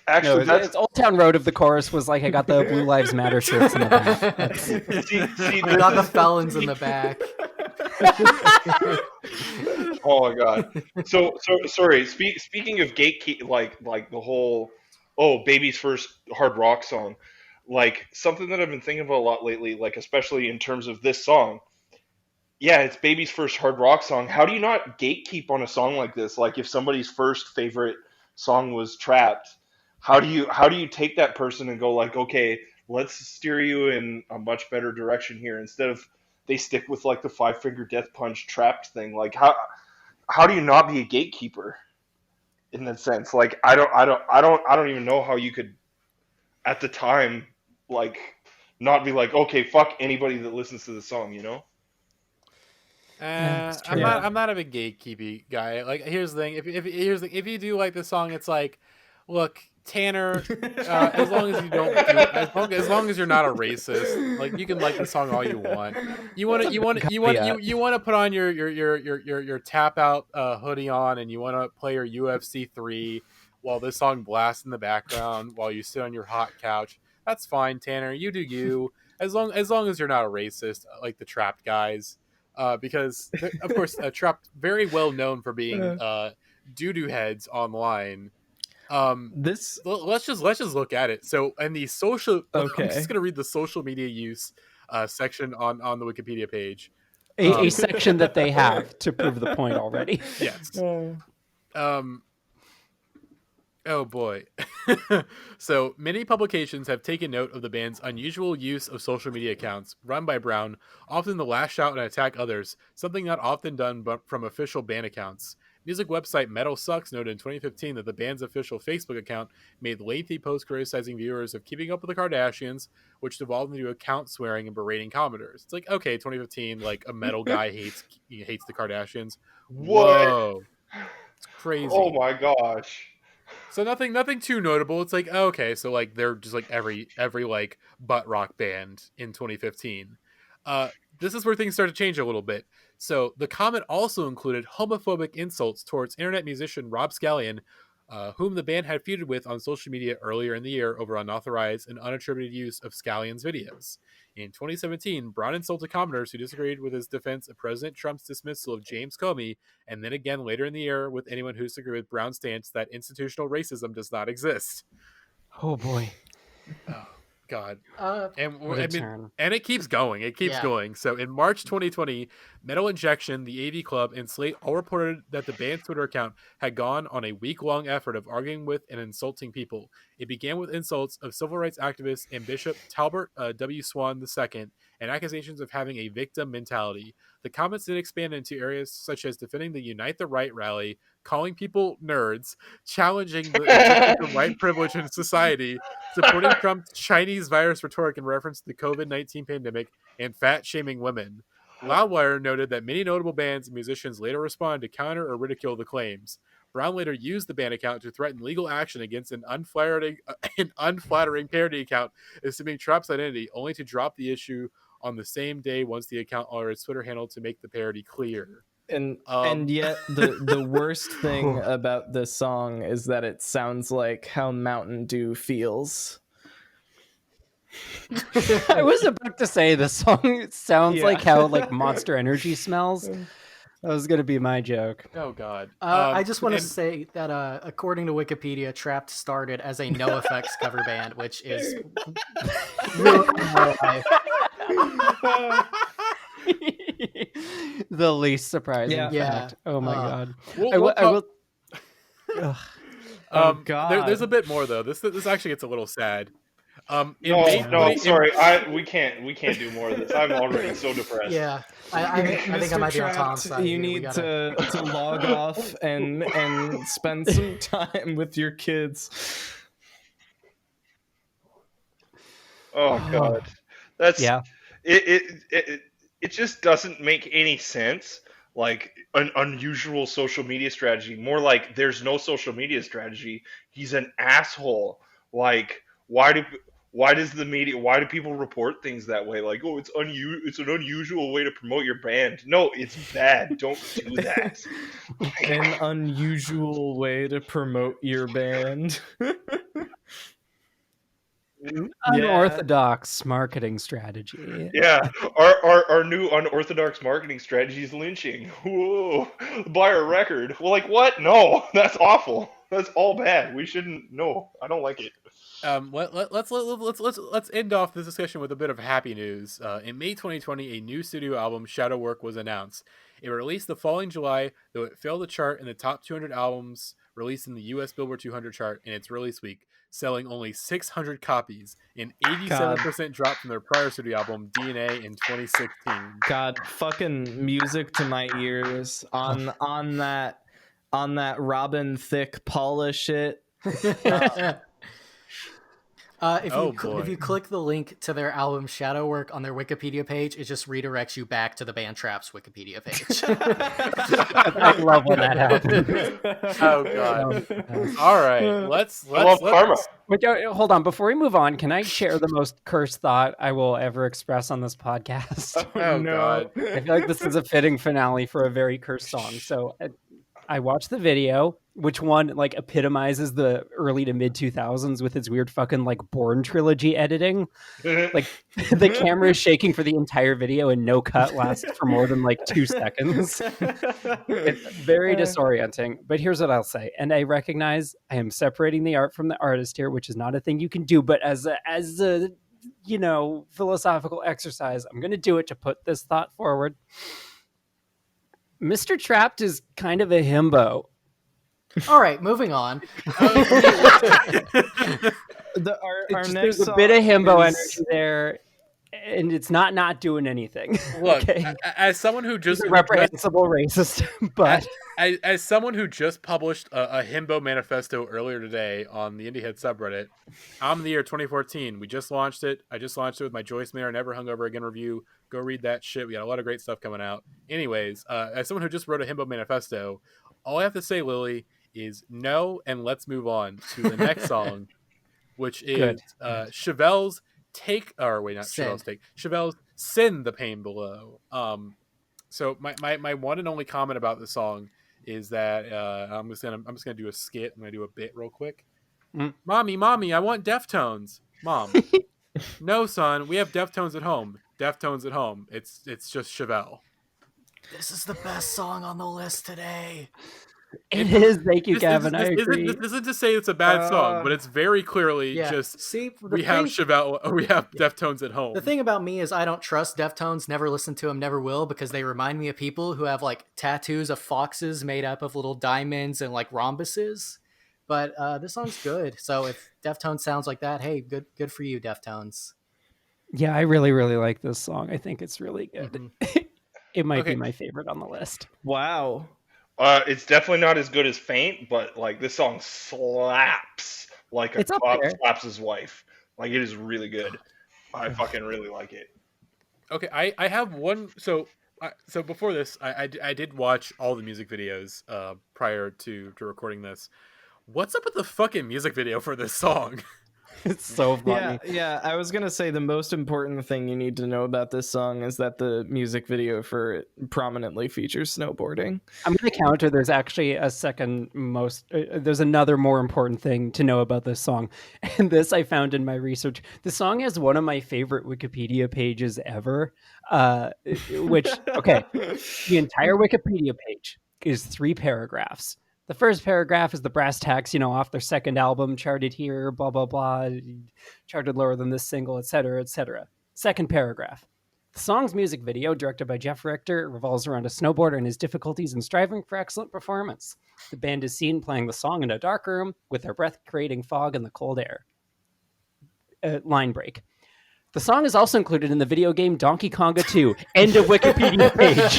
S5: Actually,
S3: No, it's Old Town Road. If the chorus was like, I got the Blue Lives Matter shirts in the back.
S5: see,
S1: I got the felons in the back.
S5: Oh my god. So sorry. Speaking of gatekeep, like the whole baby's first hard rock song, like something that I've been thinking about a lot lately, like especially in terms of this song. Yeah, it's baby's first hard rock song. How do you not gatekeep on a song like this? Like if somebody's first favorite song was Trapped, how do you take that person and go like, okay, let's steer you in a much better direction here instead of they stick with like the Five Finger Death Punch Trapped thing? Like how do you not be a gatekeeper in that sense? Like I don't even know how you could at the time like not be like, okay, fuck anybody that listens to the song, you know?
S2: I'm not a big gatekeepy guy. Like here's the thing: if you do like the song, it's like, look, Tanner, as long as you don't do, as long as you're not a racist, like you can like the song all you want. You want to put on your tap out hoodie on, and you want to play your UFC 3 while this song blasts in the background while you sit on your hot couch. That's fine, Tanner. You do you. As long as you're not a racist like the Trapped guys. Because of course, Trapped very well known for being doo-doo heads online.
S4: This
S2: let's just look at it. So, and the social,
S4: Okay.
S2: I'm just gonna read the social media use section on the Wikipedia page.
S3: A section that they have to prove the point already.
S2: Yes. Oh boy. So many publications have taken note of the band's unusual use of social media accounts run by Brown, often to lash out and attack others, something not often done but from official band accounts. Music website Metal Sucks noted in 2015 that the band's official Facebook account made lengthy posts criticizing viewers of Keeping Up with the Kardashians, which devolved into account swearing and berating commenters. It's like, okay, 2015, like a metal guy hates the Kardashians.
S5: What?
S2: Whoa. It's crazy.
S5: Oh my gosh.
S2: So nothing too notable. It's like, okay, so like they're just like every like butt rock band in 2015. This is where things start to change a little bit. So the comment also included homophobic insults towards internet musician Rob Scallion, whom the band had feuded with on social media earlier in the year over unauthorized and unattributed use of Scallion's videos. In 2017, Brown insulted commenters who disagreed with his defense of President Trump's dismissal of James Comey, and then again later in the year with anyone who disagreed with Brown's stance that institutional racism does not exist.
S3: Oh boy.
S2: Oh, God.
S3: What a turn.
S2: And it keeps going. It keeps going. So in March 2020, Metal Injection, the AV Club, and Slate all reported that the band's Twitter account had gone on a week-long effort of arguing with and insulting people. It began with insults of civil rights activist and Bishop Talbert W. Swan II and accusations of having a victim mentality. The comments then expanded into areas such as defending the Unite the Right rally, calling people nerds, challenging the white privilege in society, supporting Trump's Chinese virus rhetoric in reference to the COVID-19 pandemic, and fat-shaming women. Loudwire noted that many notable bands and musicians later responded to counter or ridicule the claims. Brown later used the band account to threaten legal action against an unflattering parody account assuming Trump's identity, only to drop the issue on the same day once the account altered its Twitter handle to make the parody clear.
S4: And yet the worst thing about this song is that it sounds like how Mountain Dew feels.
S3: I was about to say the song sounds like how like Monster Energy smells. That was going to be my joke.
S2: Oh, God.
S1: I just want to say that according to Wikipedia, Trapped started as a NoFX cover band, which is really my life.
S3: The least surprising fact. Oh my God.
S4: Oh God.
S2: There's a bit more though. This actually gets a little sad.
S5: Sorry. We can't do more of this. I'm already so depressed.
S1: Yeah, I think I might be on Tom's side.
S4: You need to log off and spend some time with your kids.
S5: Oh God, that's it. It just doesn't make any sense. like an unusual social media strategy. More like there's no social media strategy. He's an asshole. Like why do people report things that way? Like, oh, it's an unusual way to promote your band. No, it's bad. Don't do that.
S4: An unusual way to promote your band.
S3: Unorthodox marketing strategy.
S5: Yeah, our new unorthodox marketing strategy is lynching. Whoa, buy our record. Well, like what? No, that's awful. That's all bad. We shouldn't. No, I don't like it.
S2: Let's end off this discussion with a bit of happy news. In May 2020, a new studio album, Shadow Work, was announced. It released the following July, though it failed to chart in the top 200 albums released in the U.S. Billboard 200 chart in its release week, selling only 600 copies, an 87% drop from their prior studio album, DNA, in 2016.
S4: God, fucking music to my ears on that Robin Thicke Paula shit.
S1: If you click the link to their album Shadow Work on their Wikipedia page, it just redirects you back to the band Trap's Wikipedia page.
S3: I love when that happens.
S2: Oh god! All right, let's
S5: karma.
S3: Wait, hold on. Before we move on, can I share the most cursed thought I will ever express on this podcast?
S2: Oh god!
S3: I feel like this is a fitting finale for a very cursed song. So I watched the video, which one like epitomizes the early to mid 2000s with its weird fucking like Bourne trilogy editing. Like the camera is shaking for the entire video and no cut lasts for more than like 2 seconds. It's very disorienting, but here's what I'll say. And I recognize I am separating the art from the artist here, which is not a thing you can do, but as a philosophical exercise, I'm going to do it to put this thought forward. Mr. Trapped is kind of a himbo.
S1: All right, moving on.
S3: There's a bit of himbo energy there, and it's not doing anything.
S2: Look,
S3: okay?
S2: As someone who just
S3: reprehensible racist, but
S2: as someone who just published a himbo manifesto earlier today on the Indie Head subreddit, I'm the year 2014. We just launched it. I just launched it with my Joyce Mayer Never Hungover Again review. Go read that shit. We got a lot of great stuff coming out. Anyways, as someone who just wrote a himbo manifesto, all I have to say, Lily, is no, and let's move on to the next song, which is Chevelle's Chevelle's Send the Pain Below. So my one and only comment about the song is that I'm just gonna do a skit. I'm gonna do a bit real quick. Mommy, I want Deftones. Mom, no, son, we have Deftones at home. Deftones at home. It's just Chevelle.
S1: This is the best song on the list today.
S3: It is. Thank you, Gavin. I agree.
S2: This isn't to say it's a bad song, but it's very clearly just.
S1: See,
S2: we have Chevelle. We have Deftones at home.
S1: The thing about me is I don't trust Deftones. Never listen to them. Never will, because they remind me of people who have like tattoos of foxes made up of little diamonds and like rhombuses. But this song's good. So if Deftones sounds like that, hey, good for you, Deftones.
S3: Yeah, I really, really like this song. I think it's really good.
S1: Mm-hmm.
S3: It might be my favorite on the list.
S4: Wow.
S5: It's definitely not as good as Faint, but like this song slaps like a cop slaps his wife. Like it is really good. I fucking really like it.
S2: Okay, I have one. So before this, I did watch all the music videos prior to recording this. What's up with the fucking music video for this song?
S3: It's so funny.
S4: Yeah. I was gonna say the most important thing you need to know about this song is that the music video for it prominently features snowboarding.
S3: I'm gonna counter. There's actually there's another more important thing to know about this song, and this I found in my research. The song has one of my favorite Wikipedia pages ever. The entire Wikipedia page is 3 paragraphs. The first paragraph is the brass tacks, off their second album, charted here, blah, blah, blah, charted lower than this single, etc., etc. Second paragraph. The song's music video, directed by Jeff Richter, revolves around a snowboarder and his difficulties in striving for excellent performance. The band is seen playing the song in a dark room with their breath-creating fog and the cold air. Line break. The song is also included in the video game Donkey Konga 2. End of Wikipedia page.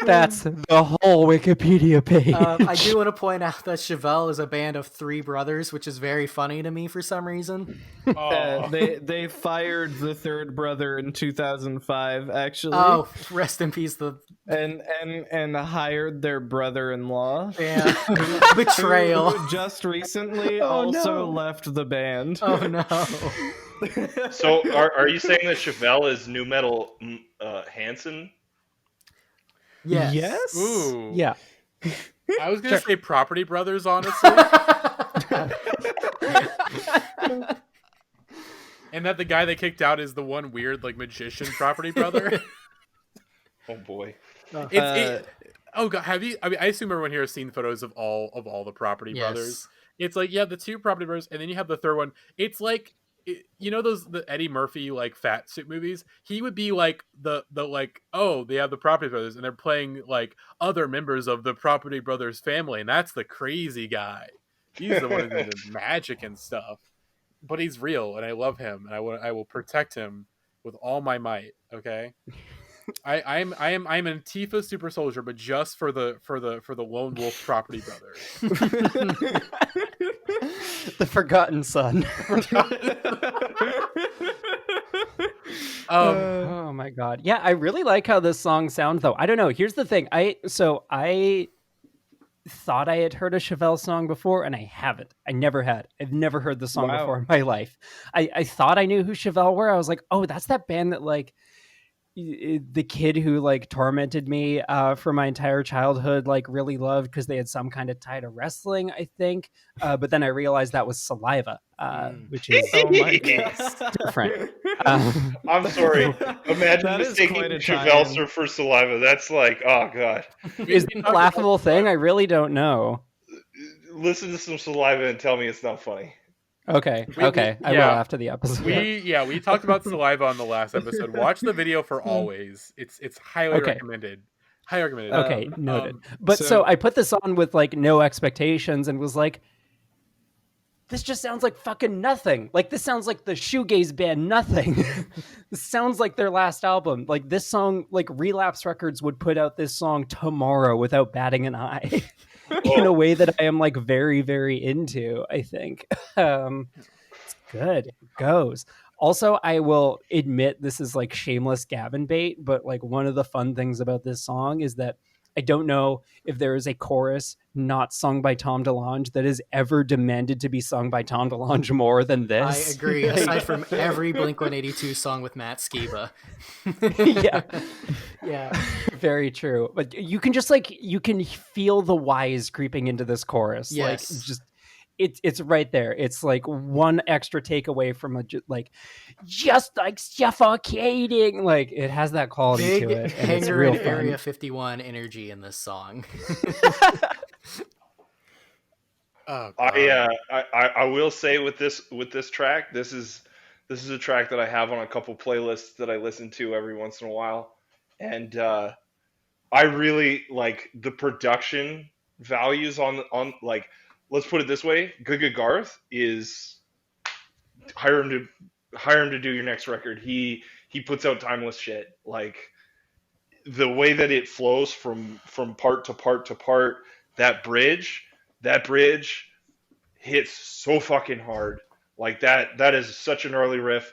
S3: That's the whole Wikipedia page.
S1: I do want to point out that Chevelle is a band of 3 brothers, which is very funny to me for some reason.
S2: Oh,
S4: They fired the third brother in 2005, actually.
S1: Oh, rest in peace.
S4: And hired their brother-in-law.
S1: Yeah. Betrayal.
S4: Who just recently also left the band.
S1: Oh no.
S5: So are you saying that Chevelle is new metal Hanson?
S1: Yes.
S2: ooh.
S3: Yeah.
S2: I was gonna say Property Brothers, honestly, and that the guy they kicked out is the one weird like magician Property Brother.
S5: Oh boy.
S2: Oh god, have you? I mean, I assume everyone here has seen photos of all the Property
S1: Yes.
S2: Brothers. It's like the 2 Property Brothers, and then you have the third one. It's like you know the Eddie Murphy like fat suit movies. He would be like the like, oh, they have the Property Brothers and they're playing like other members of the Property Brothers family, and that's the crazy guy. He's the one who's into magic and stuff, but he's real, and I love him, and I will protect him with all my might. Okay. I'm an Antifa super soldier, but just for the lone wolf Property Brothers.
S3: The forgotten son. Oh my god. Yeah, I really like how this song sounds though. I don't know. Here's the thing. I thought I had heard a Chevelle song before, and I haven't. I never had. I've never heard the song before in my life. I thought I knew who Chevelle were. I was like, oh, that's that band that like the kid who like tormented me for my entire childhood like really loved because they had some kind of tie to wrestling, I think. But then I realized that was Saliva, which is different.
S5: I'm sorry. Imagine mistaking Chevelle for Saliva. That's like, oh god.
S3: Is it a laughable thing? I really don't know.
S5: Listen to some Saliva and tell me it's not funny.
S3: Okay. I will after the episode.
S2: We talked about Saliva on the last episode. Watch the video for Always. It's highly recommended. Highly recommended.
S3: Okay, noted. But so I put this on with like no expectations and was like, this just sounds like fucking nothing. Like this sounds like the shoegaze band Nothing. This sounds like their last album. Like this song, like Relapse Records would put out this song tomorrow without batting an eye. In a way that I am like very, very into, I think. It's good. It goes. Also, I will admit this is like shameless Gavin bait, but like one of the fun things about this song is that I don't know if there is a chorus not sung by Tom DeLonge that is ever demanded to be sung by Tom DeLonge more than this.
S1: I agree. Aside from every Blink-182 song with Matt Skiba.
S3: Yeah, very true. But you can just like you can feel the whys creeping into this chorus.
S1: Yes.
S3: Like just it's right there. It's like one extra takeaway from just like suffocating. Like it has that quality
S1: Big
S3: to it. And it's
S1: Hanger
S3: real
S1: in
S3: fun.
S1: Area 51 energy in this song.
S5: I will say with this track, this is a track that I have on a couple playlists that I listen to every once in a while, and I really like the production values on like, let's put it this way, Guga Garth is hire him to do your next record. He puts out timeless shit. Like the way that it flows from part to part to part, that bridge hits so fucking hard. Like that is such an early riff,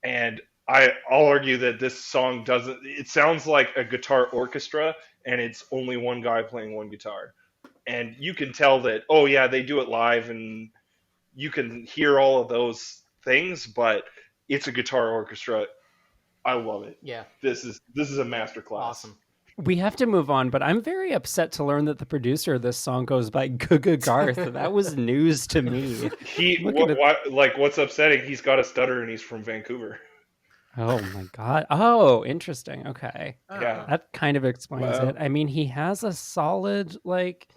S5: and I'll argue that this song doesn't. It sounds like a guitar orchestra, and it's only one guy playing one guitar, and you can tell that. Oh yeah, they do it live, and you can hear all of those things, but it's a guitar orchestra. I love it.
S1: Yeah,
S5: this is a masterclass.
S1: Awesome.
S3: We have to move on, but I'm very upset to learn that the producer of this song goes by Guga Garth. That was news to me.
S5: What's upsetting? He's got a stutter and he's from Vancouver.
S3: Oh my god. Oh, interesting. Okay.
S5: Yeah.
S3: That kind of explains it. I mean, he has a solid like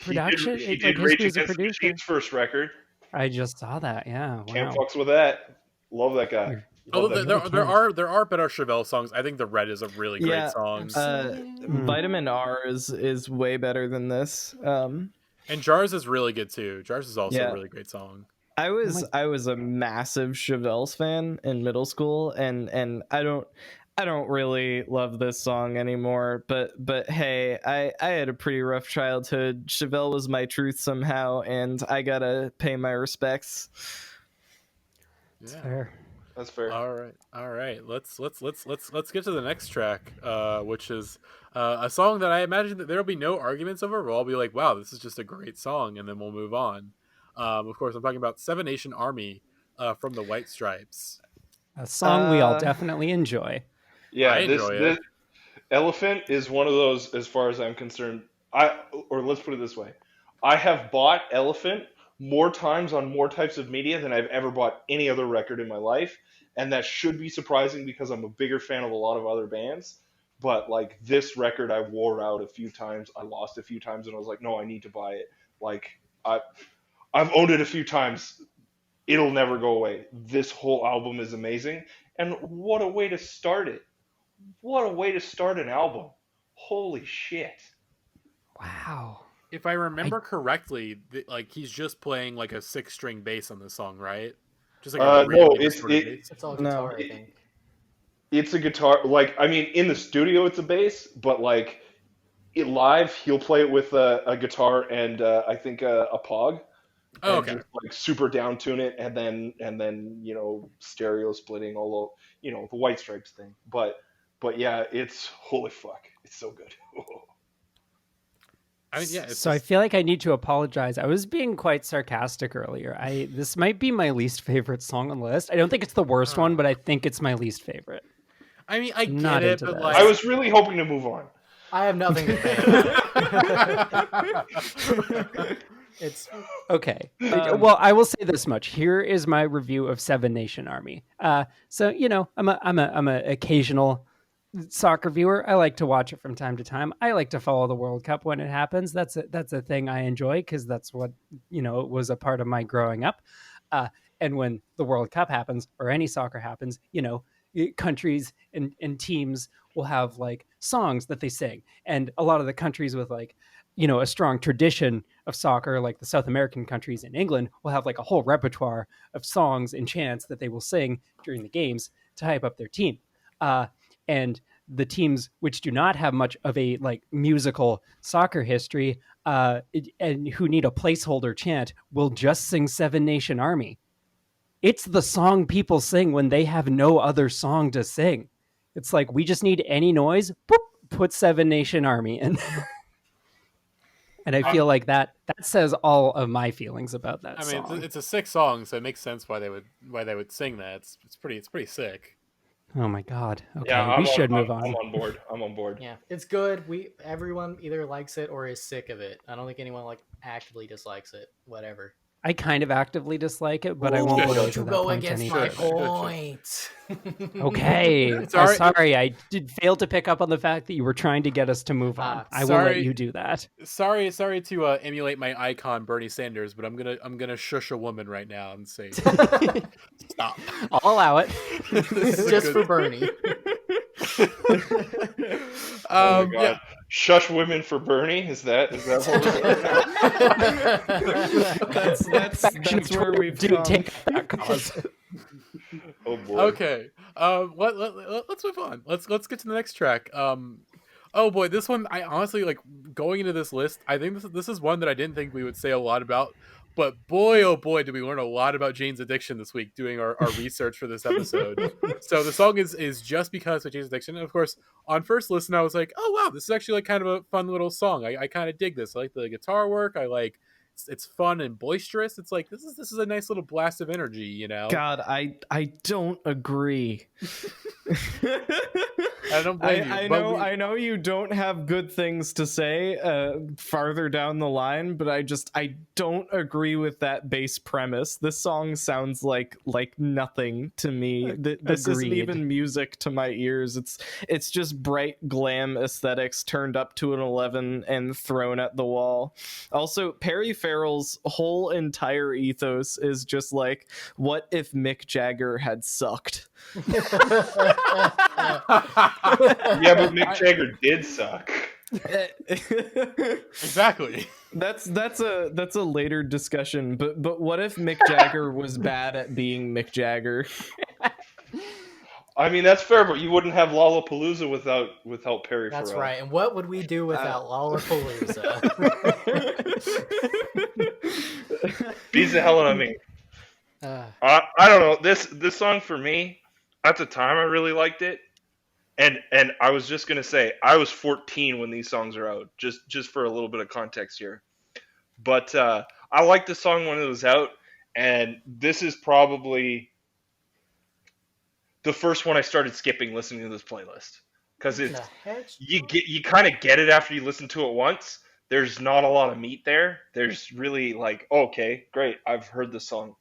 S3: production.
S5: He did Rage Against the Machine's first record.
S3: I just saw that. Yeah. Wow.
S5: Can't fucks with that. Love that guy.
S2: Although there are better Chevelle songs. I think The Red is a really great song.
S4: Vitamin R is way better than this.
S2: And Jars is really good too. Jars is also a really great song.
S4: I was a massive Chevelle's fan in middle school, and I don't really love this song anymore, but hey, I had a pretty rough childhood. Chevelle was my truth somehow, and I gotta pay my respects.
S3: It's fair.
S5: That's fair.
S2: All right. Let's get to the next track, which is a song that I imagine that there'll be no arguments over. We'll all be like, "Wow, this is just a great song," and then we'll move on. Of course, I'm talking about Seven Nation Army from the White Stripes.
S3: A song we all definitely enjoy.
S5: Yeah,
S2: I enjoy it.
S5: Elephant is one of those, as far as I'm concerned. Or let's put it this way: I have bought Elephant more times on more types of media than I've ever bought any other record in my life, and that should be surprising because I'm a bigger fan of a lot of other bands. But like this record, I wore out a few times, I lost a few times, and I was like, no, I need to buy it. Like I've owned it a few times. It'll never go away. This whole album is amazing, and what a way to start it. What a way to start an album. Holy shit.
S3: Wow.
S2: If I remember correctly, like he's just playing like a 6-string bass on this song, right? Just like a
S5: no,
S2: bass.
S1: It's all guitar, I think.
S5: It's a guitar. Like, I mean, in the studio it's a bass, but like live he'll play it with a guitar and I think a Pog.
S2: Oh, okay.
S5: Just, like super down tune it and then stereo splitting, all the White Stripes thing. But yeah, it's holy fuck. It's so good.
S2: I mean, yeah.
S3: So I feel like I need to apologize. I was being quite sarcastic earlier. This might be my least favorite song on the list. I don't think it's the worst one, but I think it's my least favorite.
S2: I mean, I
S3: Not
S2: get it,
S3: into
S2: but
S3: this.
S2: like
S5: I was really hoping to move on.
S1: I have nothing to say. It's
S3: okay. Well, I will say this much. Here is my review of Seven Nation Army. So I'm a occasional soccer viewer. I like to watch it from time to time. I like to follow the World Cup when it happens. That's a thing I enjoy because that's what was a part of my growing up. And when the World Cup happens or any soccer happens, countries and teams will have like songs that they sing, and a lot of the countries with like a strong tradition of soccer, like the South American countries in England, will have like a whole repertoire of songs and chants that they will sing during the games to hype up their team. And the teams which do not have much of a like musical soccer history and who need a placeholder chant will just sing Seven Nation Army. It's the song people sing when they have no other song to sing. It's like, we just need any noise, boop, put Seven Nation Army in. And I feel like that says all of my feelings about that song.
S2: I mean, it's a sick song, so it makes sense why they would sing that. It's pretty sick.
S3: Oh my god. Okay,
S5: Yeah,
S3: we should move on.
S5: I'm on board. I'm on board.
S1: Yeah, it's good. Everyone either likes it or is sick of it. I don't think anyone like actively dislikes it. Whatever.
S3: I kind of actively dislike it, but I won't go into that
S1: go
S3: point
S1: against
S3: any
S1: my
S3: further.
S1: point.
S3: Okay. Sorry, I did fail to pick up on the fact that you were trying to get us to move on. I will let you do that.
S2: Sorry to emulate my icon Bernie Sanders, but I'm gonna shush a woman right now and say stop.
S3: I'll allow it.
S1: This is just for Bernie.
S5: Oh my God. Yeah. Shush women for Bernie? Is that
S4: that's where we've come.
S3: Take that cause.
S5: Oh boy.
S2: Okay. Let's move on. Let's get to the next track. Oh boy, this one, I honestly, like, going into this list, I think this is one that I didn't think we would say a lot about, but boy, oh boy, did we learn a lot about Jane's Addiction this week doing our research for this episode. So the song is Just Because by Jane's Addiction. And of course, on first listen, I was like, oh wow, this is actually like kind of a fun little song. I kind of dig this. I like the guitar work. I like it's fun and boisterous. It's like this is a nice little blast of energy,
S4: God, I don't agree.
S2: I don't blame you.
S4: I know you don't have good things to say farther down the line, but I don't agree with that base premise. This song sounds like nothing to me. This isn't even music to my ears. It's just bright glam aesthetics turned up to an 11 and thrown at the wall. Also, Perry Farrell's whole entire ethos is just like, what if Mick Jagger had sucked?
S5: Yeah, but Mick Jagger did suck.
S2: Exactly.
S4: That's a later discussion. But what if Mick Jagger was bad at being Mick Jagger?
S5: I mean, that's fair, but you wouldn't have Lollapalooza without Perry
S1: That's
S5: Farrell.
S1: right. And what would we do without Lollapalooza?
S5: Beats the hell out of me. I don't know. This song for me, at the time, I really liked it. And I was just gonna say, I was 14 when these songs are out. Just for a little bit of context here. But I liked the song when it was out, and this is probably the first one I started skipping listening to this playlist, because you kind of get it after you listen to it once. There's not a lot of meat there. There's really like, okay, great, I've heard this song.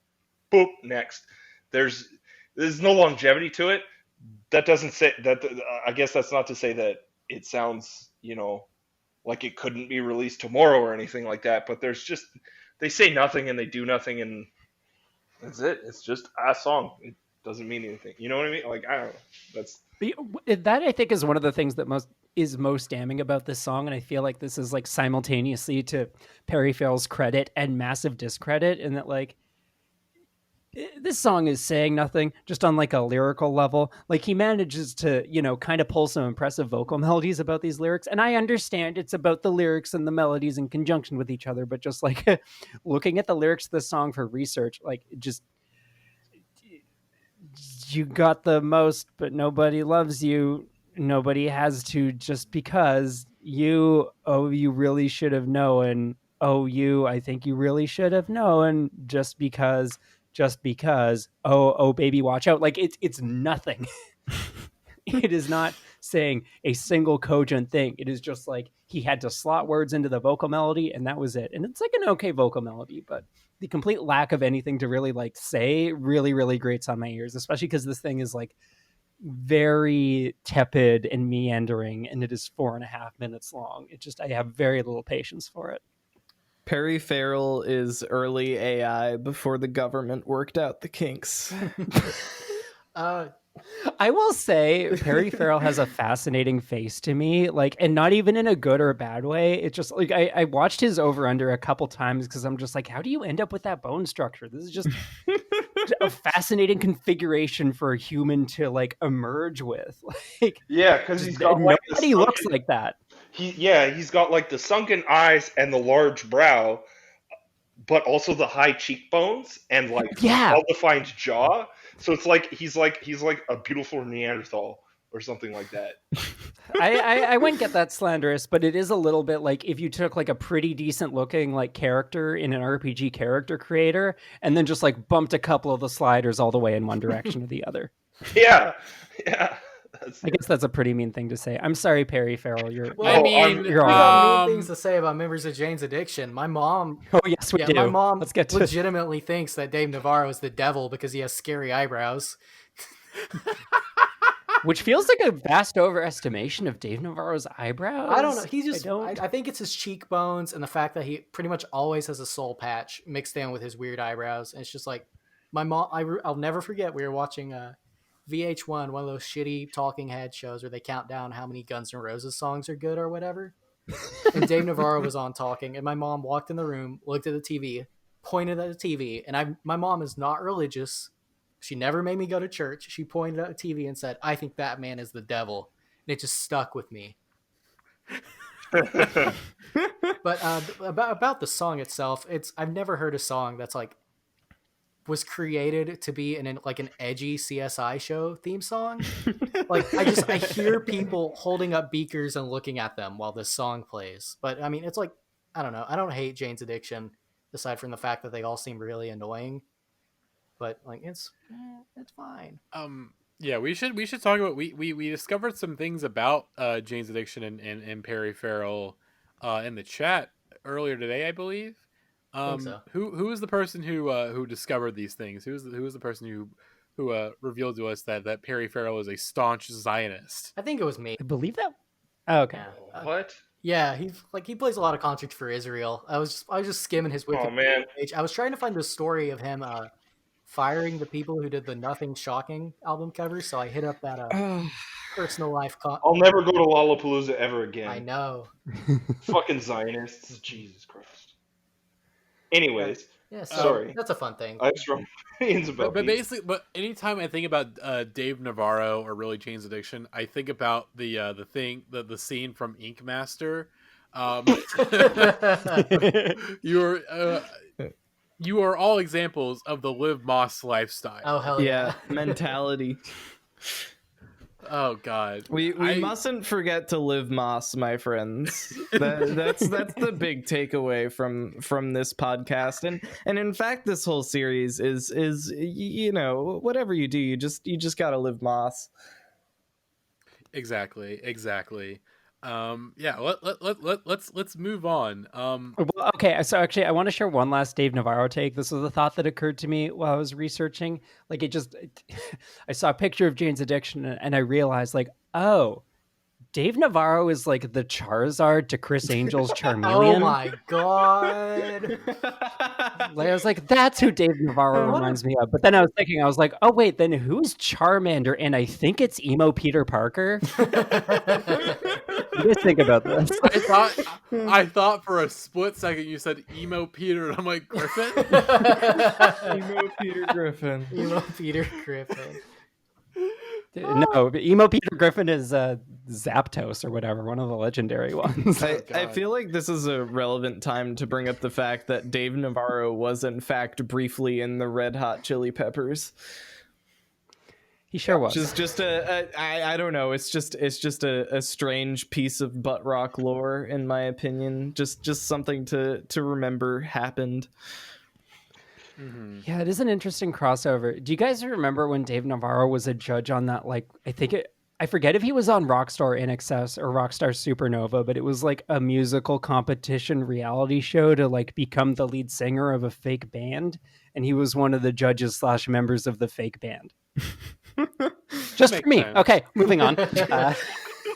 S5: Boop, next. There's no longevity to it. That doesn't say that. I guess that's not to say that it sounds, like it couldn't be released tomorrow or anything like that. But they say nothing and they do nothing, and that's it. It's just a song. It doesn't mean anything. You know what I mean? Like, I don't know.
S3: That I think is one of the things that most damning about this song, and I feel like this is like simultaneously to Perry Farrell's credit and massive discredit, in that like this song is saying nothing just on like a lyrical level. Like he manages to, kind of pull some impressive vocal melodies about these lyrics. And I understand it's about the lyrics and the melodies in conjunction with each other, but just like looking at the lyrics of the song for research, like just, you got the most, but nobody loves you. Nobody has to, just because you really should have known. I think you really should have known, just because, baby, watch out. Like it's nothing. It is not saying a single cogent thing. It is just like he had to slot words into the vocal melody, and that was it. And it's like an okay vocal melody, but the complete lack of anything to really like say really, really grates on my ears, especially because this thing is like very tepid and meandering, and it is 4.5 minutes long. I have very little patience for it.
S4: Perry Farrell is early AI before the government worked out the kinks.
S3: I will say Perry Farrell has a fascinating face to me, like, and not even in a good or a bad way. It's just like I watched his over under a couple times because I'm just like, how do you end up with that bone structure? This is just a fascinating configuration for a human to like emerge with. Like,
S5: yeah, because he's got like
S3: nobody looks like that.
S5: He's got like the sunken eyes and the large brow, but also the high cheekbones and like well-defined jaw. So it's like he's like a beautiful Neanderthal or something like that.
S3: I wouldn't get that slanderous, but it is a little bit like if you took like a pretty decent looking like character in an RPG character creator and then just like bumped a couple of the sliders all the way in one direction or the other.
S5: Yeah.
S3: I guess that's a pretty mean thing to say. I'm sorry, Perry Farrell.
S1: We got mean things to say about members of Jane's Addiction. My mom.
S3: Oh yes, we do.
S1: My mom legitimately thinks that Dave Navarro is the devil because he has scary eyebrows.
S3: Which feels like a vast overestimation of Dave Navarro's eyebrows.
S1: I don't know. I think it's his cheekbones and the fact that he pretty much always has a soul patch mixed in with his weird eyebrows. And it's just like my mom. I'll never forget. We were watching VH1, one of those shitty talking head shows where they count down how many Guns N' Roses songs are good or whatever. And Dave Navarro was on talking, and my mom walked in the room, looked at the TV, pointed at the TV, and my mom is not religious. She never made me go to church. She pointed at the TV and said, "I think that man is the devil," and it just stuck with me. But about the song itself, I've never heard a song that's like was created to be an edgy CSI show theme song. Like I hear people holding up beakers and looking at them while this song plays. But I mean, it's like, I don't know. I don't hate Jane's Addiction aside from the fact that they all seem really annoying. But like it's fine.
S2: Yeah, we should talk about we discovered some things about Jane's Addiction and Perry Farrell in the chat earlier today, I believe.
S1: So.
S2: Who is the person who discovered these things? Who is the person who revealed to us that Perry Farrell is a staunch Zionist?
S1: I think it was me.
S3: I believe that. Oh, okay.
S1: Yeah.
S5: What?
S1: Yeah, he plays a lot of concerts for Israel. I was just skimming his Wikipedia page. I was trying to find a story of him firing the people who did the Nothing Shocking album cover. So I hit up that personal life.
S5: I'll never go to Lollapalooza ever again.
S1: I know.
S5: Fucking Zionists, Jesus Christ. Anyways,
S1: Yeah, so
S5: Sorry.
S1: that's a fun thing.
S5: I have strong opinions about
S2: But
S5: these.
S2: basically, but anytime I think about Dave Navarro or really Jane's Addiction, I think about the scene from Ink Master. You are all examples of the Liv Moss lifestyle.
S1: Oh hell yeah!
S4: Mentality.
S2: Oh God,
S4: We mustn't forget to live Moss, my friends. That's the big takeaway from this podcast, and in fact, this whole series is whatever you do, you just gotta live Moss.
S2: Exactly. Yeah, let's move on.
S3: Well, okay, so actually, I want to share one last Dave Navarro take. This was a thought that occurred to me while I was researching. Like, I saw a picture of Jane's Addiction, and I realized, like, oh, Dave Navarro is like the Charizard to Chris Angel's Charmeleon.
S1: Oh my god!
S3: Like, I was like, that's who Dave Navarro reminds me of. But then I was like, oh wait, then who's Charmander? And I think it's emo Peter Parker. What do you think about this?
S2: I thought for a split second you said emo Peter, and I'm like, Griffin?
S4: Emo Peter Griffin.
S1: Emo Peter Griffin.
S3: No, emo Peter Griffin is Zapdos or whatever, one of the legendary ones.
S4: I feel like this is a relevant time to bring up the fact that Dave Navarro was in fact briefly in the Red Hot Chili Peppers.
S3: He sure was.
S4: Just I don't know. It's just a strange piece of butt rock lore, in my opinion. Just something to remember happened.
S2: Mm-hmm.
S3: Yeah, it is an interesting crossover. Do you guys remember when Dave Navarro was a judge on that? Like, I forget if he was on Rockstar NXS or Rockstar Supernova, but it was like a musical competition reality show to like become the lead singer of a fake band, and he was one of the judges / members of the fake band. Just for me.
S2: Sense.
S3: Okay, moving on.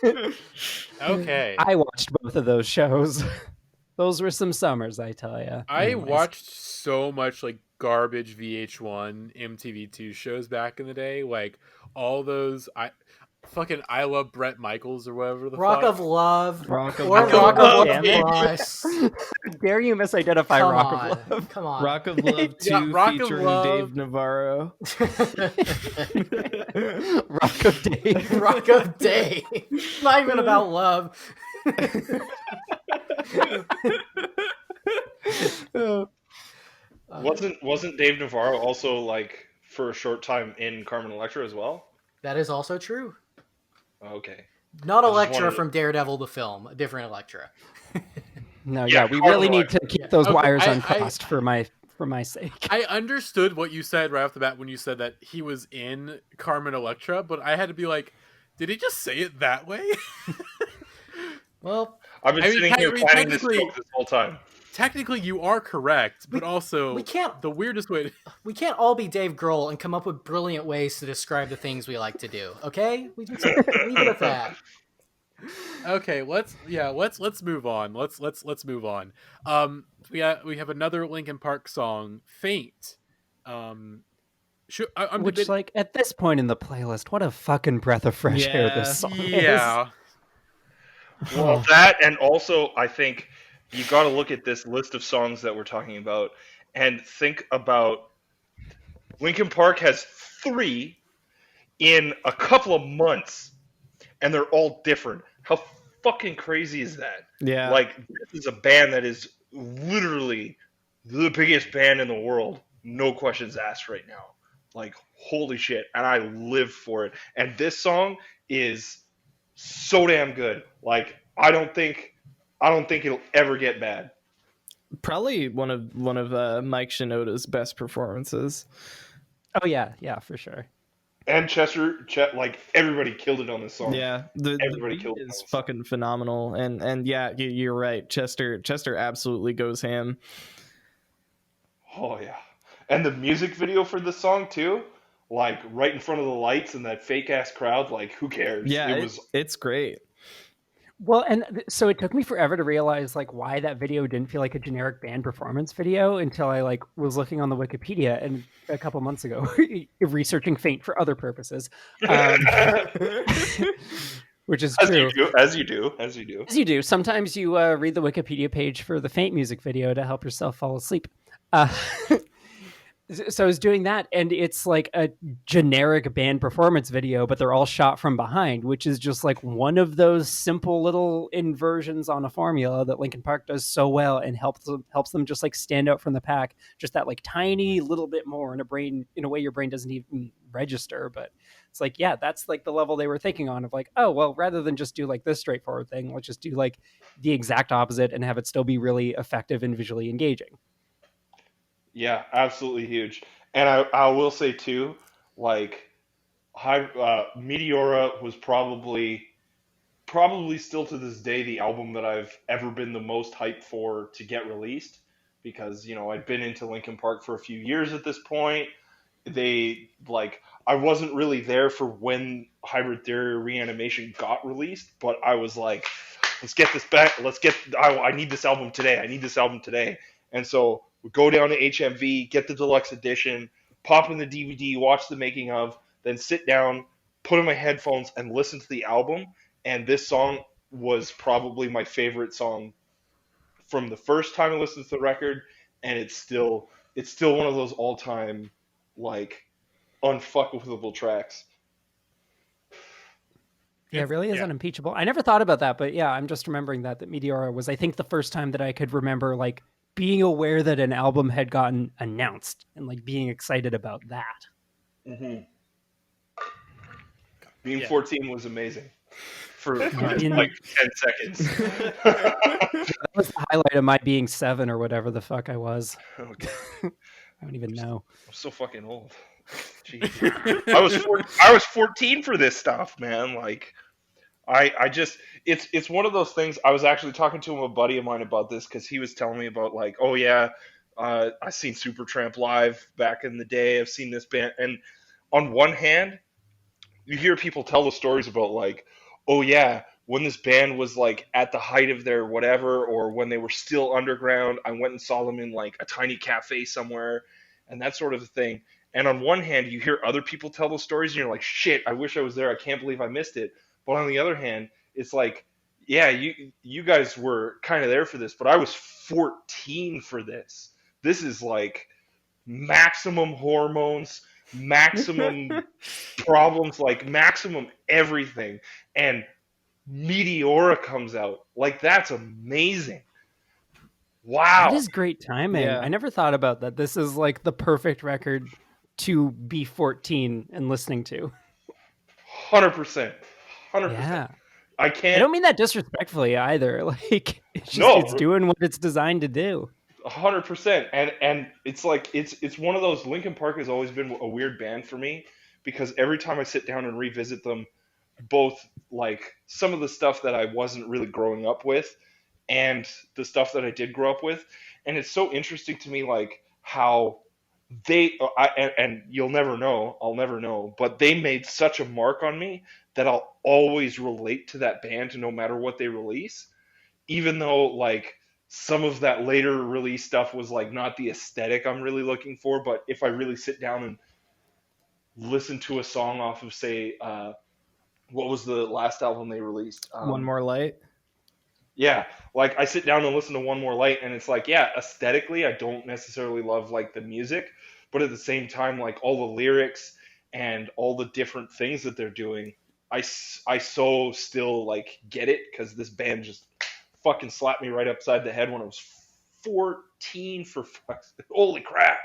S2: Okay.
S3: I watched both of those shows. Those were some summers, I tell you.
S2: I watched so much like garbage VH1, MTV2 shows back in the day, like all those. I love Brent Michaels or whatever the
S1: Rock
S2: fuck.
S1: of Love.
S4: Rock of
S1: Or
S4: Love.
S1: Rock of
S3: Damn
S1: Love
S3: it.
S1: Plus.
S3: Dare you misidentify
S1: Come
S3: Rock
S1: on.
S3: of Love?
S1: Come on.
S4: Rock of Love 2
S2: Yeah, Rock of
S4: featuring
S2: Love.
S4: Dave Navarro.
S3: Rock of Dave.
S1: Rock of Day. Not even about love.
S5: Wasn't Dave Navarro also like for a short time in Carmen Electra as well?
S1: That is also true.
S5: Okay.
S1: Not
S5: I just
S1: Electra
S5: wanted-
S1: from Daredevil the film, a different Electra.
S3: No,
S5: Yeah,
S3: we really need to
S5: Carmen
S3: keep those
S2: Okay,
S3: wires
S2: I-
S3: uncrossed for my sake.
S2: I understood what you said right off the bat when you said that he was in Carmen Electra, but I had to be like, did he just say it that way?
S1: Well,
S5: I've been
S2: I mean,
S5: sitting here planning this
S2: technically-
S5: joke this whole time.
S2: Technically, you are correct, but also
S1: we can't
S2: the weirdest way.
S1: we can't all be Dave Grohl and come up with brilliant ways to describe the things we like to do. Okay, we just leave it at that.
S2: Okay, let's move on. Let's move on. We have another Linkin Park song, "Faint."
S3: Which, like, at this point in the playlist, what a fucking breath of fresh air
S4: Yeah.
S3: this song is.
S2: Yeah.
S5: Well, that, and also I think you got to look at this list of songs that we're talking about and think about Linkin Park has 3 in a couple of months, and they're all different. How fucking crazy is that?
S4: Yeah.
S5: Like, this is a band that is literally the biggest band in the world, no questions asked right now. Like, holy shit, and I live for it. And this song is so damn good. Like, I don't think it'll ever get bad.
S4: Probably one of Mike Shinoda's best performances.
S3: Oh yeah, for sure.
S5: And Chester, like, everybody killed it on this song.
S4: Yeah, the
S5: Everybody
S4: beat
S5: killed
S4: is
S5: it.
S4: fucking phenomenal, and yeah, you're right. Chester absolutely goes ham.
S5: Oh yeah, and the music video for this song too, like right in front of the lights and that fake ass crowd. Like, who cares?
S4: Yeah, it's great.
S3: Well, and so it took me forever to realize like why that video didn't feel like a generic band performance video until I like was looking on the Wikipedia and a couple months ago researching Faint for other purposes, which is true.
S5: As you do.
S3: As you do. Sometimes you read the Wikipedia page for the Faint music video to help yourself fall asleep. So I was doing that, and it's like a generic band performance video, but they're all shot from behind, which is just like one of those simple little inversions on a formula that Linkin Park does so well and helps them just like stand out from the pack. Just that like tiny little bit more in a way your brain doesn't even register. But it's like, yeah, that's like the level they were thinking on of like, oh, well, rather than just do like this straightforward thing, let's just do like the exact opposite and have it still be really effective and visually engaging.
S5: Yeah, absolutely huge. And I will say too, like Meteora was probably still to this day the album that I've ever been the most hyped for to get released, because I'd been into Linkin Park for a few years at this point. I wasn't really there for when Hybrid Theory Reanimation got released, but I was like, let's get this back. I need this album today. I need this album today. And so we go down to HMV, get the deluxe edition, pop in the DVD, watch the making of, then sit down, put in my headphones, and listen to the album. And this song was probably my favorite song from the first time I listened to the record, and it's still one of those all time like unfuckable tracks.
S3: Yeah, it really is unimpeachable. I never thought about that, but yeah, I'm just remembering that Meteora was, I think, the first time that I could remember like being aware that an album had gotten announced and like being excited about that.
S5: Mm-hmm. Being 14 was amazing for like 10 seconds.
S3: That was the highlight of my being 7 or whatever the fuck I was.
S5: Okay.
S3: I don't even know.
S5: I'm so fucking old. Jeez. I was 14 for this stuff, man. Like, I just it's one of those things. I was actually talking to a buddy of mine about this because he was telling me about like, oh yeah, I seen Supertramp live back in the day. I've seen this band, and on one hand, you hear people tell the stories about like, oh yeah, when this band was like at the height of their whatever, or when they were still underground, I went and saw them in like a tiny cafe somewhere, and that sort of a thing. And on one hand, you hear other people tell those stories, and you're like, shit, I wish I was there. I can't believe I missed it. But on the other hand, it's like, yeah, you guys were kind of there for this, but I was 14 for this. This is like maximum hormones, maximum problems, like maximum everything. And Meteora comes out. Like, that's amazing. Wow.
S3: That is great timing.
S4: Yeah.
S3: I never thought about that. This is like the perfect record to be 14 and listening to.
S5: 100%.
S3: Yeah.
S5: I can't.
S3: I don't mean that disrespectfully either. Like, it's just,
S5: No.
S3: it's doing what it's designed to do.
S5: 100%. And it's like, it's one of those. Linkin Park has always been a weird band for me, because every time I sit down and revisit them, both like some of the stuff that I wasn't really growing up with and the stuff that I did grow up with. And it's so interesting to me, like how and you'll never know, I'll never know, but they made such a mark on me that I'll always relate to that band no matter what they release, even though like some of that later release stuff was like not the aesthetic I'm really looking for. But if I really sit down and listen to a song off of, say, what was the last album they released?
S4: One More Light.
S5: Yeah, like I sit down and listen to One More Light, and it's like, yeah, aesthetically, I don't necessarily love like the music, but at the same time, like all the lyrics and all the different things that they're doing, I so still like get it, because this band just fucking slapped me right upside the head when I was 14. For fuck's sake. Holy crap,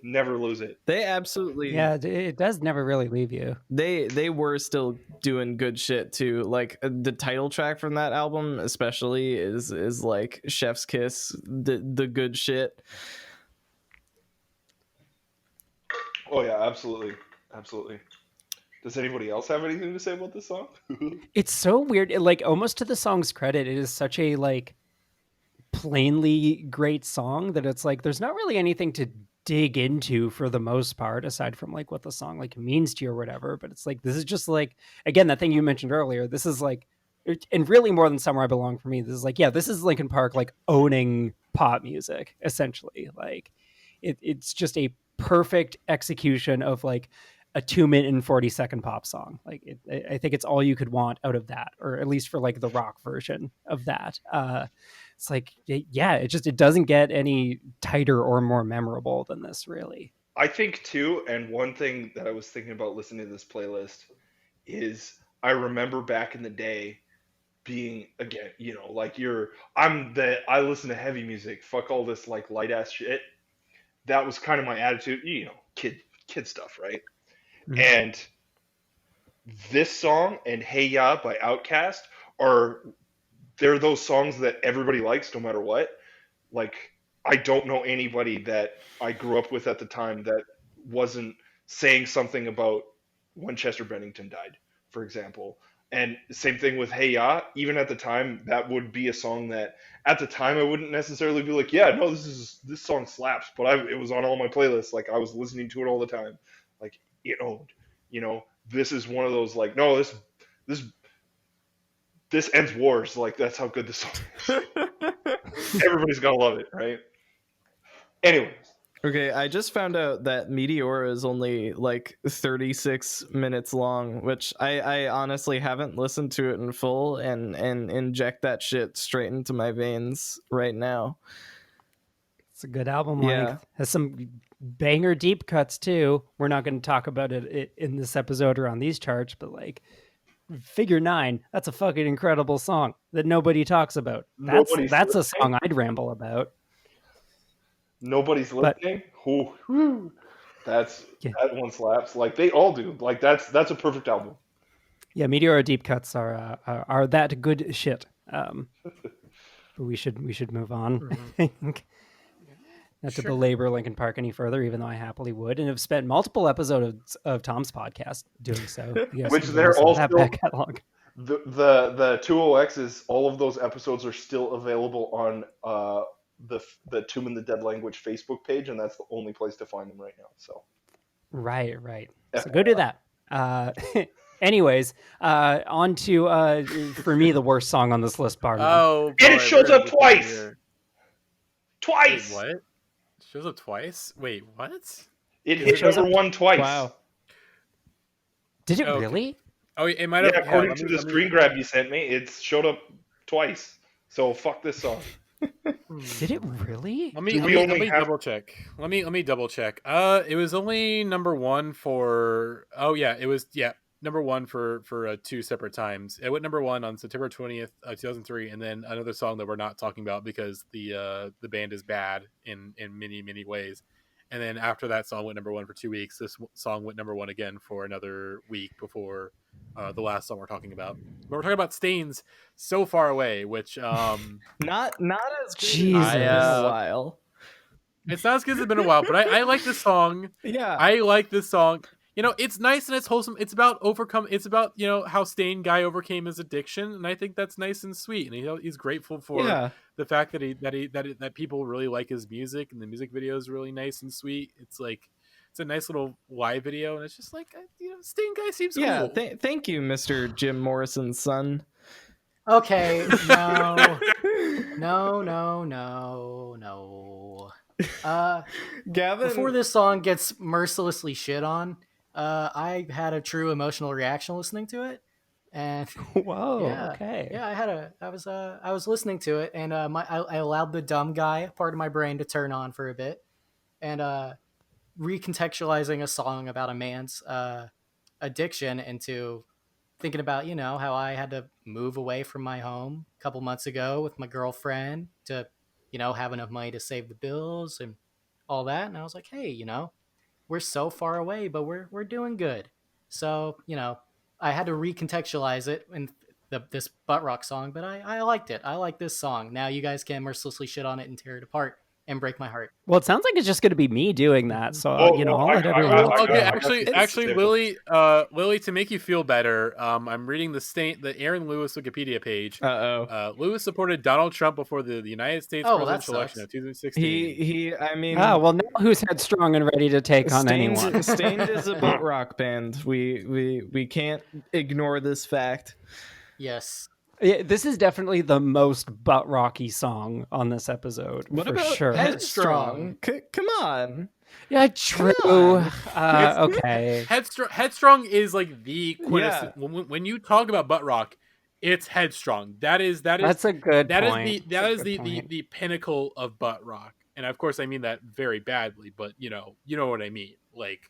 S5: never lose it.
S4: They absolutely,
S3: Yeah, it does never really leave you.
S4: they were still doing good shit too. Like the title track from that album especially is like chef's kiss, the good shit.
S5: Oh yeah, absolutely. Does anybody else have anything to say about this song?
S3: It's so weird. Like, almost to the song's credit, it is such a like plainly great song that it's like there's not really anything to dig into for the most part, aside from like what the song like means to you or whatever. But it's like, this is just like, again, that thing you mentioned earlier, this is like, and really more than Somewhere I Belong for me, this is like, yeah, this is Linkin Park like owning pop music essentially. Like it's just a perfect execution of like a 2-minute and 40-second pop song. Like I think it's all you could want out of that, or at least for like the rock version of that. it's like, yeah, it doesn't get any tighter or more memorable than this, really.
S5: I think too, and one thing that I was thinking about listening to this playlist is I remember back in the day being, again, like I listen to heavy music, fuck all this like light ass shit. That was kind of my attitude, kid stuff, right?
S3: Mhm.
S5: And this song and Hey Ya by Outkast they're those songs that everybody likes no matter what. Like, I don't know anybody that I grew up with at the time that wasn't saying something about when Chester Bennington died, for example. And same thing with Hey Ya. Even at the time, that would be a song that at the time I wouldn't necessarily be like, yeah, no, this song slaps, but it was on all my playlists. Like, I was listening to it all the time. Like, this is one of those like, no, this ends wars. Like, that's how good this song is. Everybody's gonna love it, right? Anyways.
S4: Okay, I just found out that Meteora is only like 36 minutes long, which I honestly haven't listened to it in full and inject that shit straight into my veins right now.
S3: It's a good album
S4: Yeah.
S3: length. Has some banger deep cuts too. We're not going to talk about it in this episode or on these charts, but like Figure 9, that's a fucking incredible song that nobody talks about. That's a song I'd ramble about.
S5: Nobody's listening. That one slaps. Like, they all do. Like, that's a perfect album.
S3: Yeah, Meteora deep cuts are that good shit. But we should move on.
S1: Mm-hmm.
S3: Not to belabor Linkin Park any further, even though I happily would, and have spent multiple episodes of Tom's podcast doing so.
S5: Which they're all
S3: have
S5: still
S3: back catalog.
S5: The 2OXs. All of those episodes are still available on the Tomb in the Dead Language Facebook page, and that's the only place to find them right now. So
S3: right. So go do that. Anyways, on to for me the worst song on this list, Barton.
S2: Oh,
S5: and it shows up twice. Twice.
S2: Wait, what? It shows up twice? Wait, what?
S5: It hit number one twice.
S4: Wow.
S3: Did it really?
S2: Oh, it might have.
S5: Yeah, according to the screen grab you sent me, it showed up twice. So fuck this song.
S3: Did it really?
S2: Let me double check. Let me double check. It was only number one for. Oh yeah, it was number one for 2 separate times. It went number one on September 20th, 2003, and then another song that we're not talking about because the band is bad in many ways. And then after that song went number one for 2 weeks, this song went number one again for another week before the last song we're talking about. But we're talking about Stains So Far Away, which
S4: not as good
S3: Jesus.
S4: as it's been a while.
S2: It's not as good as it's been a while, but I like this song.
S4: Yeah.
S2: I like this song. It's nice and it's wholesome. It's about how Stain guy overcame his addiction, and I think that's nice and sweet. And he's grateful for the fact that people really like his music, and the music video is really nice and sweet. It's like it's a nice little live video, and it's just like Stain guy seems cool.
S4: Yeah, thank you, Mr. Jim Morrison's son.
S1: Okay, no.
S4: Gavin,
S1: Before this song gets mercilessly shit on, I had a true emotional reaction listening to it, and
S3: whoa, okay,
S1: yeah, I was listening to it, and I allowed the dumb guy part of my brain to turn on for a bit, and recontextualizing a song about a man's addiction into thinking about how I had to move away from my home a couple months ago with my girlfriend to have enough money to save the bills and all that, and I was like, hey, we're so far away, but we're doing good. So I had to recontextualize it in this butt rock song, but I liked it. I like this song. Now you guys can mercilessly shit on it and tear it apart and break my heart.
S3: Well, it sounds like it's just going to be me doing that. So I'll let everyone else.
S2: Okay, actually, Lily, to make you feel better, I'm reading the Aaron Lewis Wikipedia page. Lewis supported Donald Trump before the United States presidential election of 2016.
S3: Well, now who's headstrong and ready to take on anyone?
S4: Stained is a butt rock band. We can't ignore this fact.
S1: Yes.
S3: Yeah, this is definitely the most butt rocky song on this episode.
S4: What
S3: for
S4: about
S3: sure?
S4: Headstrong? Come on.
S3: Yeah, true. Okay.
S2: Headstrong is like the quintessence. When you talk about butt rock, It's headstrong. That's
S3: a good
S2: that
S3: point.
S2: is the pinnacle of butt rock. And of course I mean that very badly, but you know what I mean. Like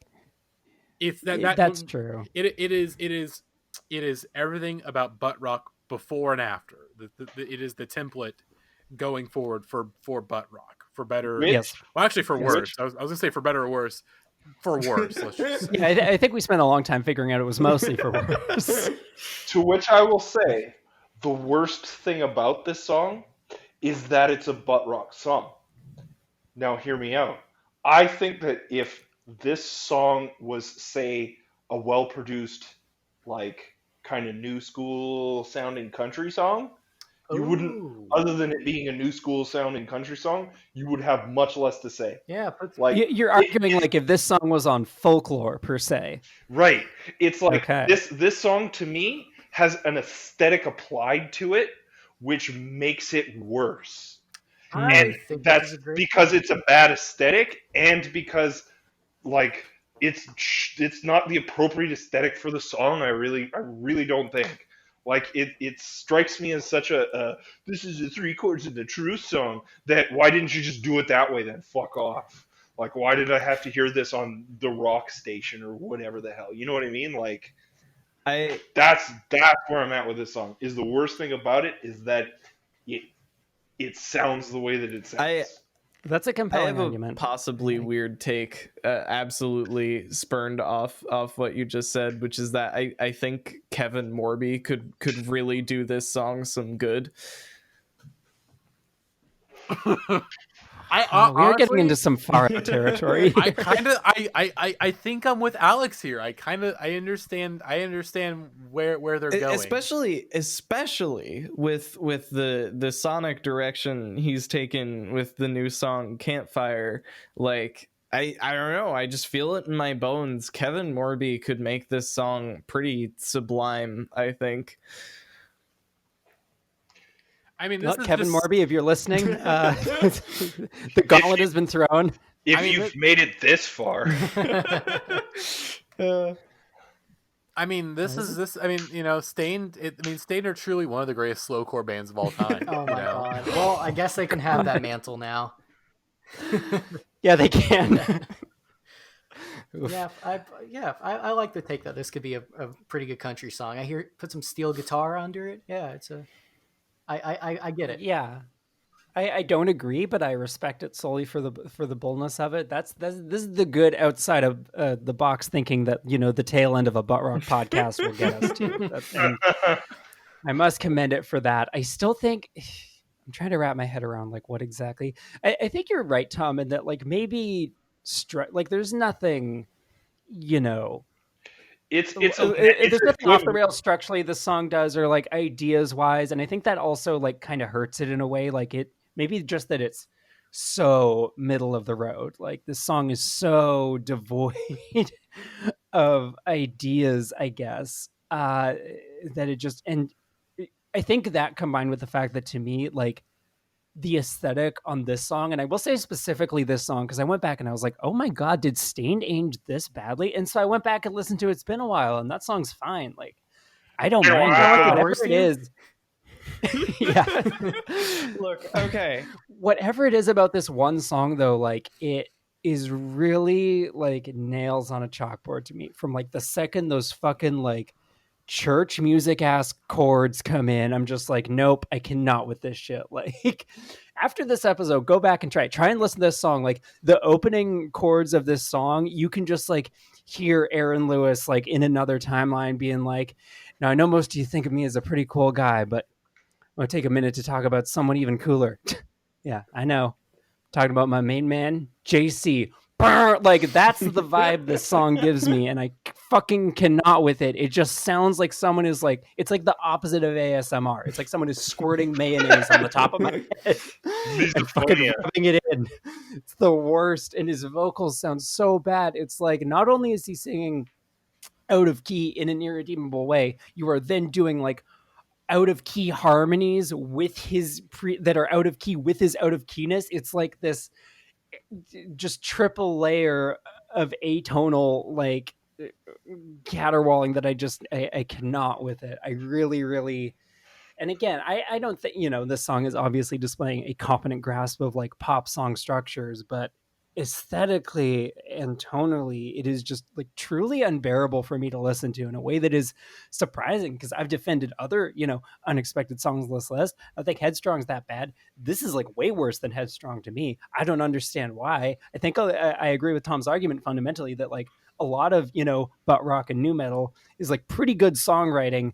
S2: it's
S3: That's true.
S2: It is everything about butt rock before and after. It is the template going forward for butt rock, for better.
S3: Yes.
S2: Well, actually, for
S3: Yes.
S2: worse. I was gonna say for better or worse. For worse, let's just say.
S3: Yeah, I think we spent a long time figuring out it was mostly for worse.
S5: To which I will say, the worst thing about this song is that it's a butt rock song. Now, hear me out. I think that if this song was, say, a well produced, like, kind of new school sounding country song, you wouldn't,
S1: Ooh.
S5: other than it being a new school sounding country song, you would have much less to say.
S1: Yeah, but
S5: Like,
S3: You're arguing like if this song was on folklore per se.
S5: right. It's like
S3: Okay.
S5: this song to me has an aesthetic applied to it, which makes it worse.
S1: I
S5: And
S1: think
S5: that's
S1: is a great
S5: because
S1: point.
S5: it's a bad aesthetic, and because like it's not the appropriate aesthetic for the song. I really don't think. Like it strikes me as such a this is a three chords in the truth song, that why didn't you just do it that way then? Fuck off. Like, why did I have to hear this on the rock station or whatever the hell? You know what I mean? Like, that's where I'm at with this song. Is the worst thing about it is that it sounds the way that it sounds.
S3: That's a
S4: I
S3: compelling
S4: have a
S3: argument.
S4: possibly weird take, absolutely spurned off what you just said, which is that I think Kevin Morby could really do this song some good.
S3: We are getting into some far out territory.
S2: I think I'm with Alex here. I understand where they're going.
S4: Especially with the sonic direction he's taken with the new song Campfire. Like, I don't know, I just feel it in my bones. Kevin Morby could make this song pretty sublime, I think.
S2: I mean,
S3: Look, Kevin Morby, if you're listening, the gauntlet has been thrown.
S5: If you've made it this far.
S2: I mean, Stained. Stained are truly one of the greatest slowcore bands of all time.
S1: Oh my god. Well, I guess they can have that mantle now.
S3: Yeah, they can.
S1: I like the take that this could be a pretty good country song. I hear put some steel guitar under it. Yeah, it's a. I get it.
S3: Yeah, I don't agree, but I respect it solely for the boldness of it. This is the good outside of the box thinking that the tail end of a butt rock podcast will get us to. I must commend it for that. I still think I'm trying to wrap my head around like what exactly. I think you're right, Tom, in that like maybe there's nothing,
S5: There's
S3: nothing off the rails structurally the song does or like ideas wise, and I think that also like kind of hurts it in a way. Like it maybe just that it's so middle of the road. Like this song is so devoid of ideas, I guess, that it just, and I think that combined with the fact that to me, like the aesthetic on this song, and I will say specifically this song, because I went back and I was like, oh my god, did Stained age this badly? And so I went back and listened to It's Been a While, and that song's fine. Like, I don't mind it. Whatever it is. Yeah.
S4: Look, okay.
S3: Whatever it is about this one song, though, like it is really like nails on a chalkboard to me. From like the second those fucking like church music ass chords come in, I'm just like, nope, I cannot with this shit. Like after this episode, go back and try and listen to this song. Like the opening chords of this song, you can just like hear Aaron Lewis like in another timeline being like, now I know most of you think of me as a pretty cool guy, but I'm gonna take a minute to talk about someone even cooler. Yeah, I know, talking about my main man JC. Like that's the vibe this song gives me, and I fucking cannot with it. It just sounds like someone is like, it's like the opposite of ASMR. It's like someone is squirting mayonnaise on the top of my head and fucking rubbing it in. It's the worst, and his vocals sound so bad. It's like not only is he singing out of key in an irredeemable way, you are then doing like out of key harmonies with his that are out of key with his out of keyness. It's like this just triple layer of atonal like caterwauling that I cannot with it. I really And again, I don't think, this song is obviously displaying a competent grasp of like pop song structures, but aesthetically and tonally, it is just like truly unbearable for me to listen to in a way that is surprising, because I've defended other, unexpected songs on this list. I think Headstrong's that bad. This is like way worse than Headstrong to me. I don't understand why. I think I agree with Tom's argument fundamentally that like a lot of, butt rock and nu metal is like pretty good songwriting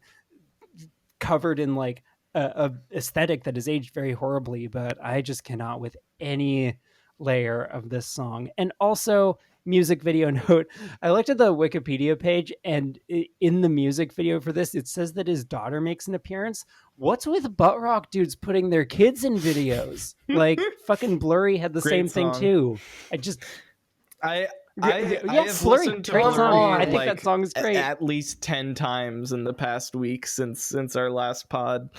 S3: covered in like a aesthetic that is aged very horribly, but I just cannot with any layer of this song. And also, music video note, I looked at the Wikipedia page, and in the music video for this, it says that his daughter makes an appearance. What's with butt rock dudes putting their kids in videos? Like fucking Blurry had the same thing too.
S4: I
S3: Yeah,
S4: have
S3: Blurry,
S4: listened to
S3: great
S4: Blurry,
S3: song. I think
S4: like,
S3: that song is great.
S4: at least 10 times in the past week since our last pod.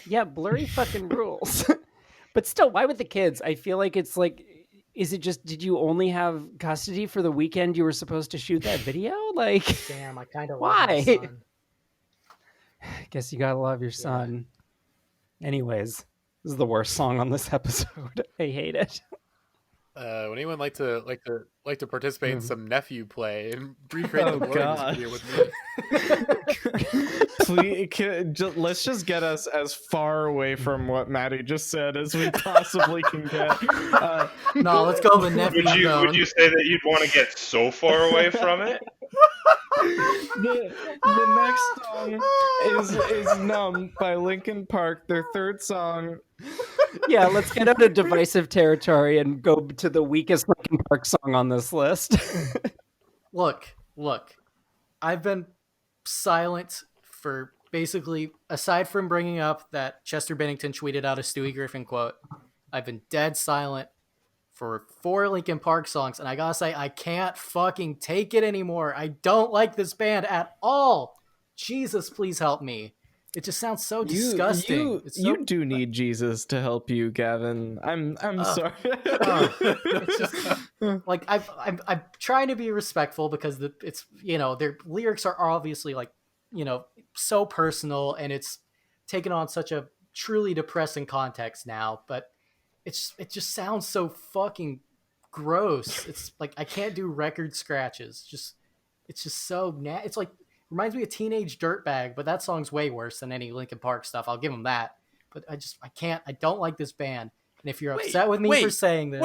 S3: Yeah, Blurry fucking rules. But still, why with the kids? I feel like it's like, is it just, did you only have custody for the weekend you were supposed to shoot that video? Like,
S1: Damn, I kind of
S3: why?
S1: love my son.
S3: I guess you gotta love your son. Anyways, this is the worst song on this episode. I hate it.
S2: Would anyone like to participate in some nephew play and recreate the Blurry video with me?
S4: Please, let's just get us as far away from what Matty just said as we possibly can get.
S1: No, let's go with nephew.
S5: Would you say that you'd want to get so far away from it?
S4: The next song is Numb by Linkin Park, their third song.
S3: Yeah, let's get out of divisive territory and go to the weakest Linkin Park song on this list.
S1: Look. I've been silent for basically, aside from bringing up that Chester Bennington tweeted out a Stewie Griffin quote, I've been dead silent for 4 Linkin Park songs, and I gotta say, I can't fucking take it anymore. I don't like this band at all. Jesus, please help me. It just sounds so disgusting.
S4: You do need Jesus to help you, Gavin. I'm sorry.
S1: It's just, like I'm trying to be respectful because it's their lyrics are obviously like so personal, and it's taken on such a truly depressing context now. But it just sounds so fucking gross. It's like I can't do record scratches. It's just so it's like. Reminds me of Teenage Dirtbag, but that song's way worse than any Linkin Park stuff. I'll give them that. But I don't like this band. And if you're upset with me for saying this...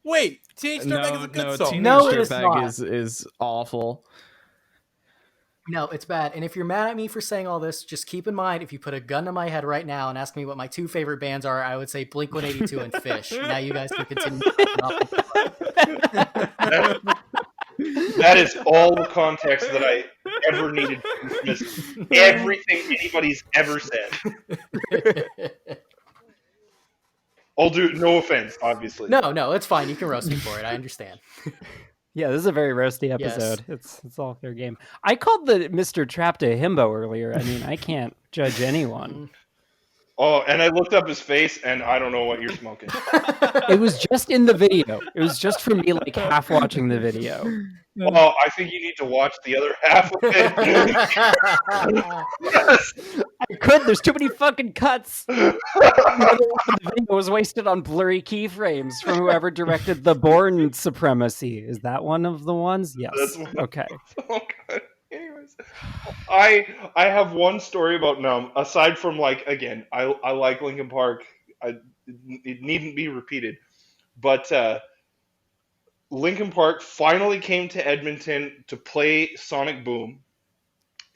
S2: Wait! Teenage Dirtbag is a good song.
S4: Teenage
S1: No, it is
S4: Dirtbag
S1: not.
S4: is awful.
S1: No, it's bad. And if you're mad at me for saying all this, just keep in mind, if you put a gun to my head right now and ask me what my 2 favorite bands are, I would say Blink-182 and Fish. Now you guys can continue.
S5: That is all the context that I ever needed to dismiss everything anybody's ever said. I'll do no offense, obviously.
S1: No, it's fine. You can roast me for it. I understand.
S3: Yeah, this is a very roasty episode. Yes. It's all fair game. I called the Mr. Trapped a himbo earlier. I mean, I can't judge anyone.
S5: Oh, and I looked up his face, and I don't know what you're smoking.
S3: It was just in the video. It was just for me, like, half watching the video.
S5: Well, I think you need to watch the other half of it. Yes.
S3: I could. There's too many fucking cuts. The video was wasted on blurry keyframes from whoever directed The Bourne Supremacy. Is that one of the ones? Yes. Okay.
S5: Okay. Anyways, I have one story about Numb. Aside from again, I like Linkin Park. It needn't be repeated, but Linkin Park finally came to Edmonton to play Sonic Boom.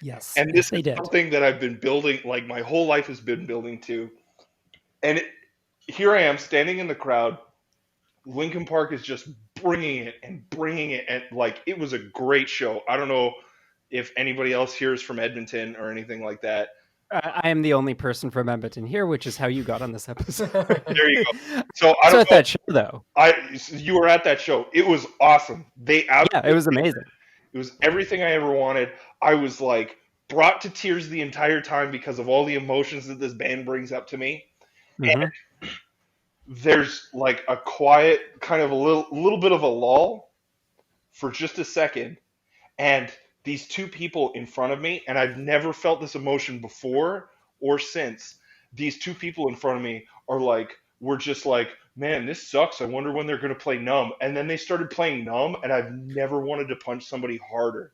S3: Yes,
S5: and this is
S3: did.
S5: something that I've been building, like my whole life has been building to. And here I am standing in the crowd. Linkin Park is just bringing it, and it was a great show. I don't know if anybody else here is from Edmonton or anything like that.
S3: I am the only person from Edmonton here, which is how you got on this episode.
S5: There you go. So I don't
S3: at that show, though.
S5: You were at that show. It was awesome. It was
S3: amazing.
S5: It was everything I ever wanted. I was like brought to tears the entire time because of all the emotions that this band brings up to me. Mm-hmm. And there's like a quiet, kind of a little bit of a lull for just a second, and these two people in front of me, and I've never felt this emotion before or since. These two people in front of me are like, were just like, man, this sucks. I wonder when they're going to play Numb. And then they started playing Numb, and I've never wanted to punch somebody harder.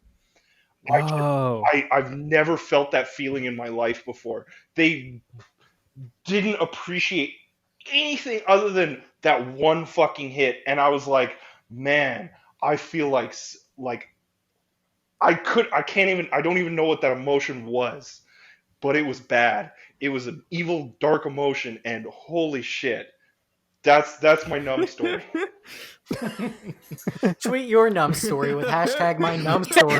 S3: Whoa.
S5: I've never felt that feeling in my life before. They didn't appreciate anything other than that one fucking hit, and I was like, man, I feel like I don't even know what that emotion was, but it was bad. It was an evil, dark emotion, and holy shit, that's my Numb story.
S1: Tweet your Numb story with hashtag my Numb story.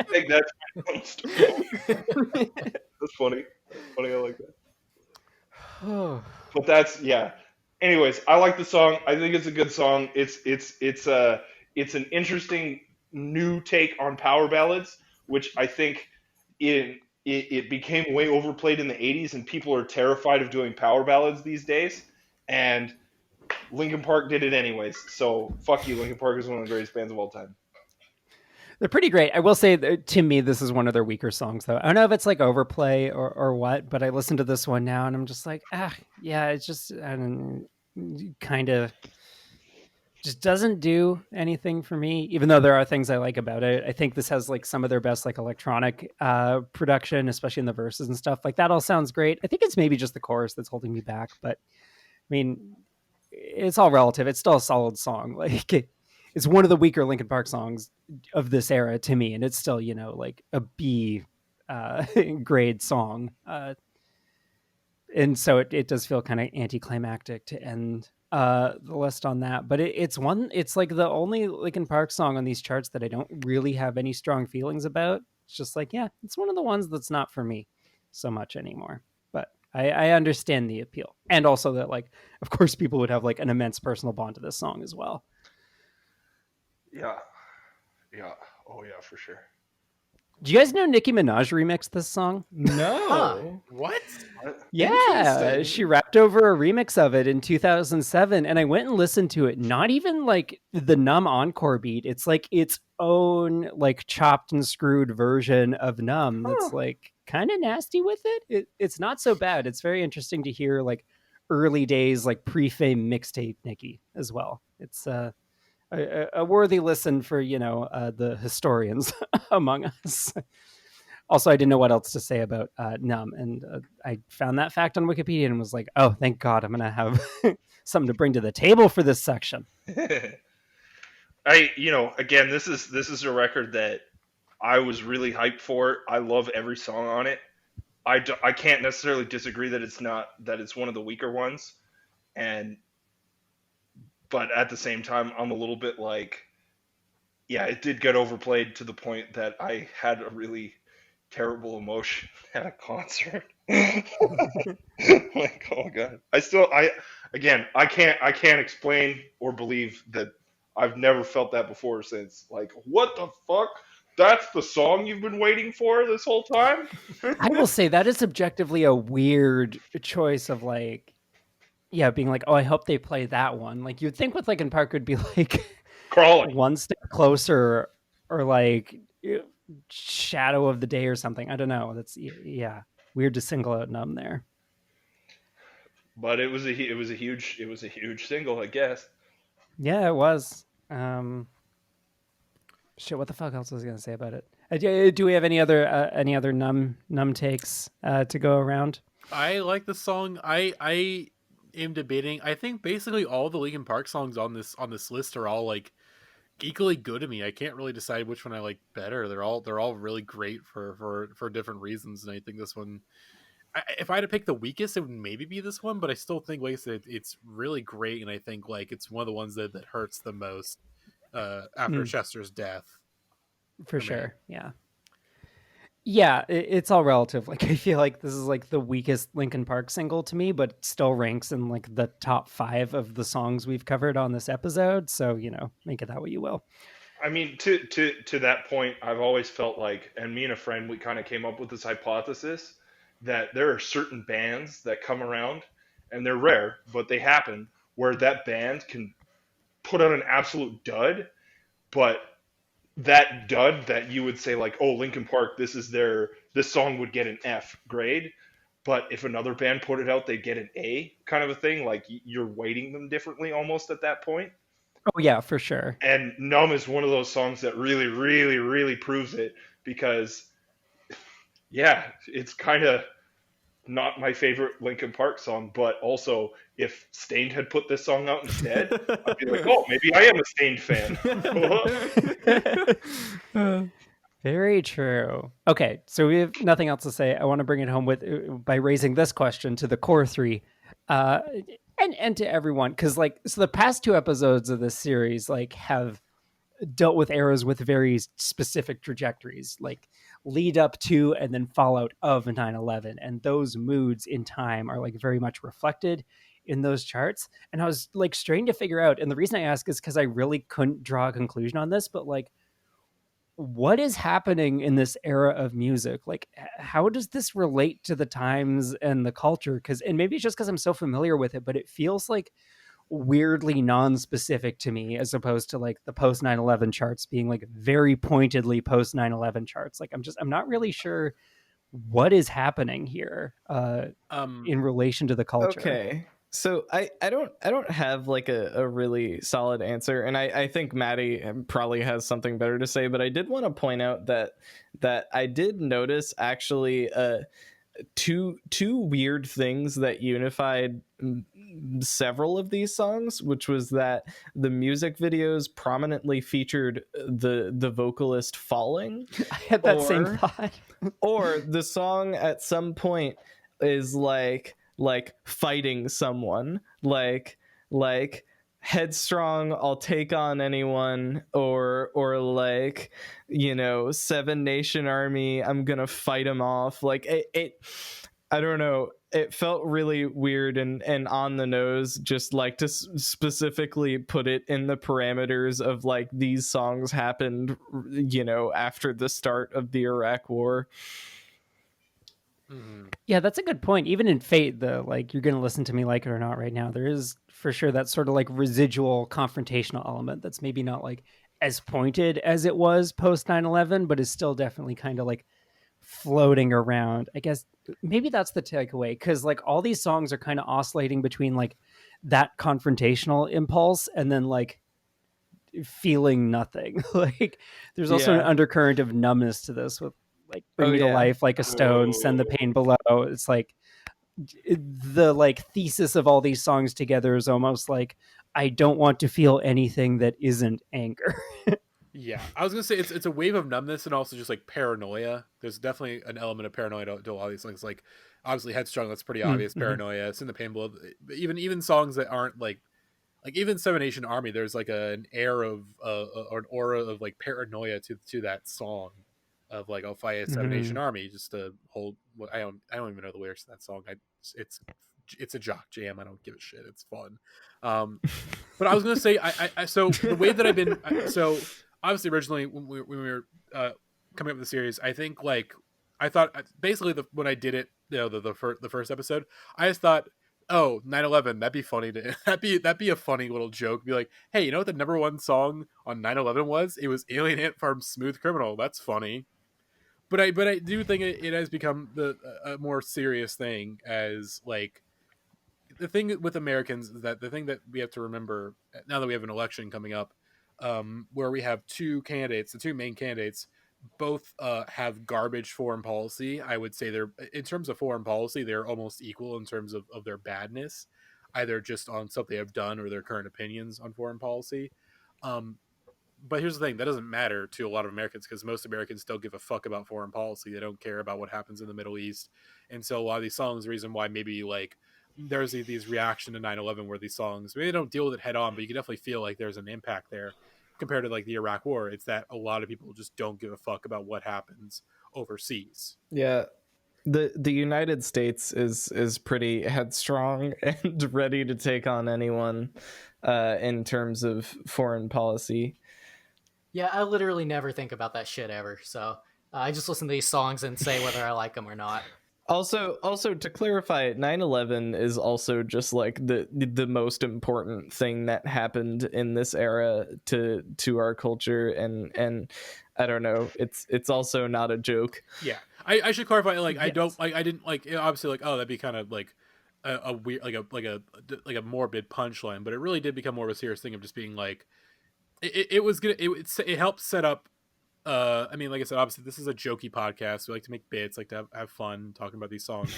S5: Hashtag that's my Numb story. That's funny. Funny, I like that. But that's, yeah. Anyways, I like the song. I think it's a good song. It's an interesting new take on power ballads, which I think it became way overplayed in the 80s, and people are terrified of doing power ballads these days. And Linkin Park did it anyways. So fuck you, Linkin Park is one of the greatest bands of all time.
S3: They're pretty great. I will say, to me, this is one of their weaker songs, though. I don't know if it's like overplay or what, but I listened to this one now, and I'm just like, yeah, it's just kind of just doesn't do anything for me, even though there are things I like about it. I think this has like some of their best like electronic production, especially in the verses and stuff. Like that all sounds great. I think it's maybe just the chorus that's holding me back, but I mean, it's all relative. It's still a solid song. Like it's one of the weaker Linkin Park songs of this era to me, and it's still, you know, like a B grade song. And so it does feel kind of anticlimactic to end the list on that. But it's like the only Linkin Park song on these charts that I don't really have any strong feelings about. It's just like, yeah, it's one of the ones that's not for me so much anymore. But I understand the appeal. And also that, like, of course, people would have like an immense personal bond to this song as well.
S5: Yeah. Yeah. Oh, yeah, for sure.
S3: Do you guys know Nicki Minaj remixed this song?
S4: No.
S2: What?
S3: Yeah, she rapped over a remix of it in 2007, and I went and listened to it. Not even like the Numb encore beat. It's like its own like chopped and screwed version of Numb that's like kind of nasty with it. It's not so bad. It's very interesting to hear like early days like pre-fame mixtape Nicki as well. It's a worthy listen for, you know, the historians among us. Also, I didn't know what else to say about Numb, and I found that fact on Wikipedia and was like, oh, thank God, I'm going to have something to bring to the table for this section.
S5: Again, this is a record that I was really hyped for. I love every song on it. I can't necessarily disagree that it's one of the weaker ones, but at the same time, I'm a little bit like, yeah, it did get overplayed to the point that I had a really terrible emotion at a concert. Like, oh god, I can't explain or believe that I've never felt that before or since. Like, what the fuck? That's the song you've been waiting for this whole time?
S3: I will say that is objectively a weird choice of like, yeah, being like, oh, I hope they play that one. Like you'd think with Linkin Park would be like
S5: Crawling
S3: one step closer, or like Shadow of the Day or something. I don't know. That's, yeah, weird to single out Numb there.
S5: But it was a huge single, I guess.
S3: Yeah, it was. Shit, what the fuck else was I gonna say about it? Do we have any other numb takes to go around?
S2: I like the song. I am debating. I think basically all the Linkin Park songs on this list are all like equally good to me. I can't really decide which one I like better. They're all really great for different reasons, and I think this one, if I had to pick the weakest, it would maybe be this one, but I still think, like I said, it's really great, and I think like it's one of the ones that hurts the most after Chester's death.
S3: For sure, yeah. Yeah, it's all relative. Like, I feel like this is like the weakest Linkin Park single to me, but it still ranks in like the top 5 of the songs we've covered on this episode. So, you know, make it that way you will.
S5: I mean, to that point, I've always felt like, and me and a friend, we kind of came up with this hypothesis that there are certain bands that come around, and they're rare, but they happen, where that band can put out an absolute dud, but that dud that you would say like, oh, Linkin Park, this song would get an F grade, but if another band put it out, they'd get an A kind of a thing. Like you're weighting them differently almost at that point.
S3: Oh yeah, for sure.
S5: And Numb is one of those songs that really, really, really proves it, because yeah, it's kind of not my favorite Linkin Park song, but also if Stained had put this song out instead, I'd be like, oh, maybe I am a Stained fan.
S3: Very true. Okay, so we have nothing else to say. I want to bring it home by raising this question to the core three, and to everyone, because like, so the past 2 episodes of this series like have dealt with eras with very specific trajectories, like lead up to and then fallout of 9/11, and those moods in time are like very much reflected in those charts. And I was like straining to figure out, and the reason I ask is because I really couldn't draw a conclusion on this, but like, what is happening in this era of music? Like, how does this relate to the times and the culture? And maybe it's just because I'm so familiar with it, but it feels like weirdly non-specific to me, as opposed to like the post 9/11 charts being like very pointedly post 9/11 charts. Like, I'm not really sure what is happening here in relation to the culture.
S4: Okay. So I don't have like a really solid answer, and I think Matty probably has something better to say, but I did want to point out that I did notice actually two weird things that unified several of these songs, which was that the music videos prominently featured the vocalist falling.
S3: I had that same thought.
S4: Or the song at some point is like fighting someone, like headstrong, I'll take on anyone, or like, you know, Seven Nation Army, I'm gonna fight him off. Like it I don't know, it felt really weird and on the nose, just like to specifically put it in the parameters of like, these songs happened, you know, after the start of the Iraq War.
S3: Yeah, that's a good point. Even in Fate, though, like, you're going to listen to me like it or not right now, there is for sure that sort of like residual confrontational element that's maybe not like as pointed as it was post 9/11, but is still definitely kind of like floating around. I guess maybe that's the takeaway, because like all these songs are kind of oscillating between like that confrontational impulse and then like feeling nothing. Like there's also an undercurrent of numbness to this, with like bring me to life like a stone, send the pain below. It's like the like thesis of all these songs together is almost like, I don't want to feel anything that isn't anger.
S2: Yeah, I was gonna say it's a wave of numbness and also just like paranoia. There's definitely an element of paranoia to a lot of these things. Like obviously Headstrong, that's pretty obvious. Paranoia, Send the Pain Below. Even songs that aren't like even Seven Nation Army, there's like an air of or an aura of like paranoia to that song. Of like, I'll fight a Seven Nation Army just to hold. I don't even know the lyrics to that song. It's a jock jam. I don't give a shit. It's fun. But I was gonna say, I so the way that I've been, so obviously originally when we were coming up with the series, I think like I thought basically when I did it, you know, the first episode, I just thought, oh, 9/11, that'd be funny to that'd be a funny little joke. Be like, hey, you know what the number one song on 9/11 was? It was Alien Ant Farm Smooth Criminal. That's funny. But I do think it has become a more serious thing, as like the thing with Americans is that the thing that we have to remember now that we have an election coming up, where we have two candidates, the two main candidates, both have garbage foreign policy. I would say they're, in terms of foreign policy, they're almost equal in terms of their badness, either just on stuff they have done or their current opinions on foreign policy. But here's the thing, that doesn't matter to a lot of Americans, because most Americans don't give a fuck about foreign policy. They don't care about what happens in the Middle East. And so a lot of these songs, the reason why maybe like there's these reaction to 9/11 where these songs, maybe they don't deal with it head on, but you can definitely feel like there's an impact there compared to like the Iraq War. It's that a lot of people just don't give a fuck about what happens overseas.
S4: Yeah. The United States is pretty headstrong and ready to take on anyone in terms of foreign policy.
S1: Yeah, I literally never think about that shit ever. So I just listen to these songs and say whether I like them or not.
S4: Also to clarify, 9/11 is also just like the most important thing that happened in this era to our culture, and I don't know, it's also not a joke.
S2: Yeah, I should clarify. Like, I
S3: Yes.
S2: don't like. I didn't like. Obviously, like, oh, that'd be kind of like a weird, like a morbid punchline. But it really did become more of a serious thing of just being like, it was gonna. It helped set up. I mean, like I said, obviously, this is a jokey podcast. We like to make bits, like to have fun talking about these songs.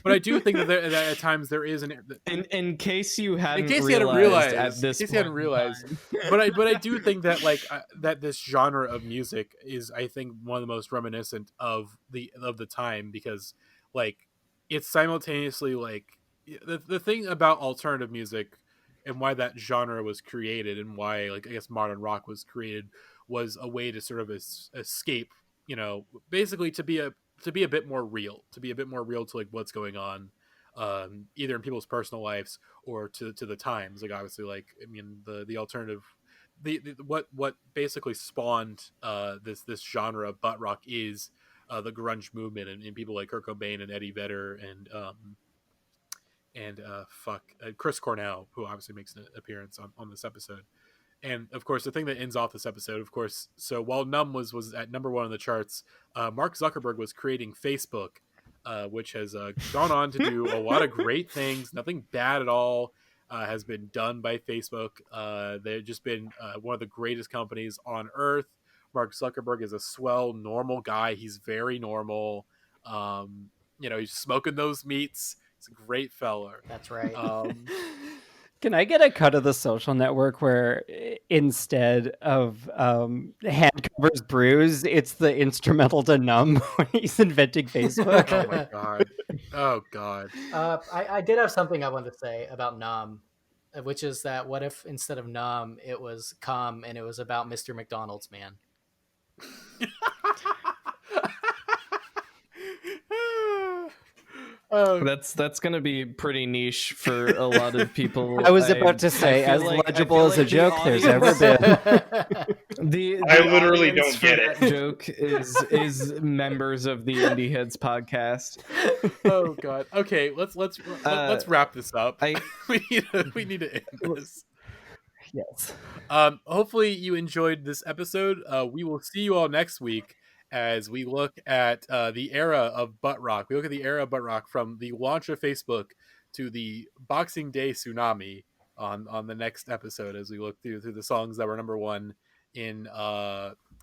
S2: But I do think that, that at times there is
S4: In case you hadn't
S2: realized
S4: at this
S2: in case you hadn't
S4: point in
S2: realized,
S4: time.
S2: but I do think that like that this genre of music is, I think, one of the most reminiscent of the time, because like it's simultaneously like the thing about alternative music and why that genre was created, and why, like, I guess modern rock was created, was a way to sort of escape, you know, basically to be a bit more real, to like what's going on, either in people's personal lives or to the times. Like, obviously, like, I mean, the alternative, the what basically spawned this genre of butt rock is the grunge movement, and people like Kurt Cobain and Eddie Vedder and Chris Cornell, who obviously makes an appearance on this episode. And of course, the thing that ends off this episode, of course, so while Numb was at number 1 on the charts, Mark Zuckerberg was creating Facebook, which has gone on to do a lot of great things. Nothing bad at all has been done by Facebook. They've just been one of the greatest companies on earth. Mark Zuckerberg is a swell, normal guy. He's very normal. You know, he's smoking those meats. He's a great fella.
S1: That's right.
S3: Can I get a cut of The Social Network where instead of hand covers brews, it's the instrumental to Numb when he's inventing Facebook?
S2: Oh my god. Oh god.
S1: I did have something I wanted to say about Numb, which is that what if instead of Numb, it was Come, and it was about Mr. McDonald's man?
S4: That's gonna be pretty niche for a lot of people.
S3: I was about to say, as legible as a joke there's ever been.
S5: I literally
S4: audience
S5: don't get
S4: for
S5: it.
S4: that joke is members of the Indie Heads podcast.
S2: Oh god. Okay, let's wrap this up. we need to end this.
S3: Yes.
S2: Hopefully you enjoyed this episode. We will see you all next week as we look at the era of butt rock. We look at the era of butt rock from the launch of Facebook to the Boxing Day tsunami on the next episode, as we look through the songs that were number 1 in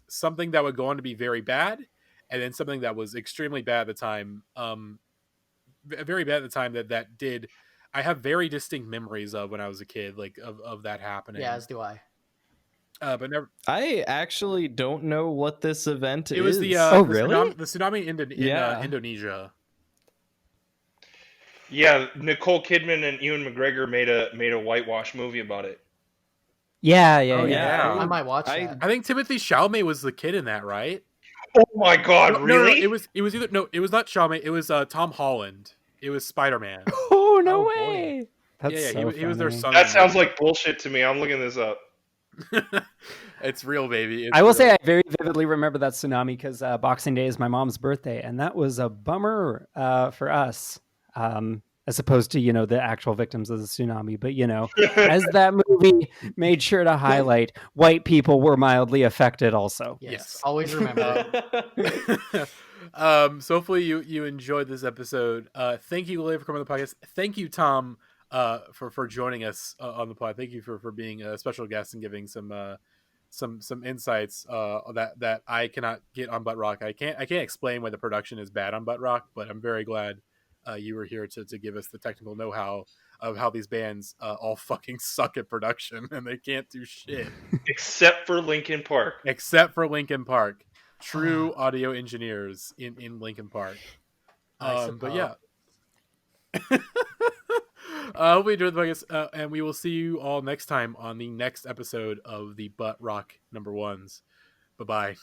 S2: something that would go on to be very bad, and then something that was extremely bad at the time. Very bad at the time that did. I have very distinct memories of when I was a kid, like of that happening.
S1: Yeah, as do I.
S2: But never.
S4: I actually don't know what this event is.
S2: It was the
S3: really?
S2: the tsunami in Indonesia.
S5: Yeah, Nicole Kidman and Ewan McGregor made a whitewash movie about it.
S3: Yeah.
S1: I might watch that.
S2: I think Timothée Chalamet was the kid in that, right?
S5: Oh my god, really?
S2: No, it was either it was not Chalamet. It was Tom Holland. It was Spider-Man.
S3: Oh, no
S1: Oh,
S3: way. That's
S2: Yeah,
S3: so
S2: he was their
S3: funny.
S2: son.
S5: That sounds like bullshit to me. I'm looking this up.
S2: It's real, baby. It's
S3: I will
S2: real.
S3: say I very vividly remember that tsunami because Boxing Day is my mom's birthday, and that was a bummer for us, as opposed to, the actual victims of the tsunami. But, as that movie made sure to highlight, white people were mildly affected also.
S1: Yes. Always remember that.
S2: So hopefully you enjoyed this episode. Thank you, Lily, for coming on the podcast. Thank you, Tom, for joining us on the pod. Thank you for being a special guest and giving some insights that I cannot get on butt rock. I can't explain why the production is bad on butt rock, but I'm very glad you were here to give us the technical know-how of how these bands all fucking suck at production and they can't do shit.
S5: Except for Linkin Park.
S2: True audio engineers in Linkin Park. But yeah. Hope you enjoyed the podcast, and we will see you all next time on the next episode of the Butt Rock number 1s. Bye-bye.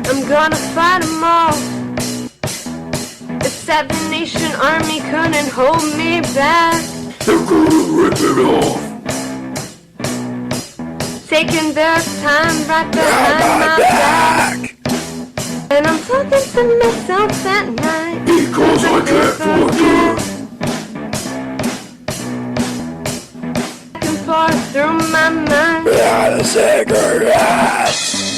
S6: I'm gonna find them all. It's Seven Nation Army couldn't hold me back.
S7: They're gonna rip it off.
S6: Taking their time right behind my back. And I'm talking to myself at night.
S7: Because I can't forget.
S6: I can pour through my mind.
S7: Yeah, the cigarettes.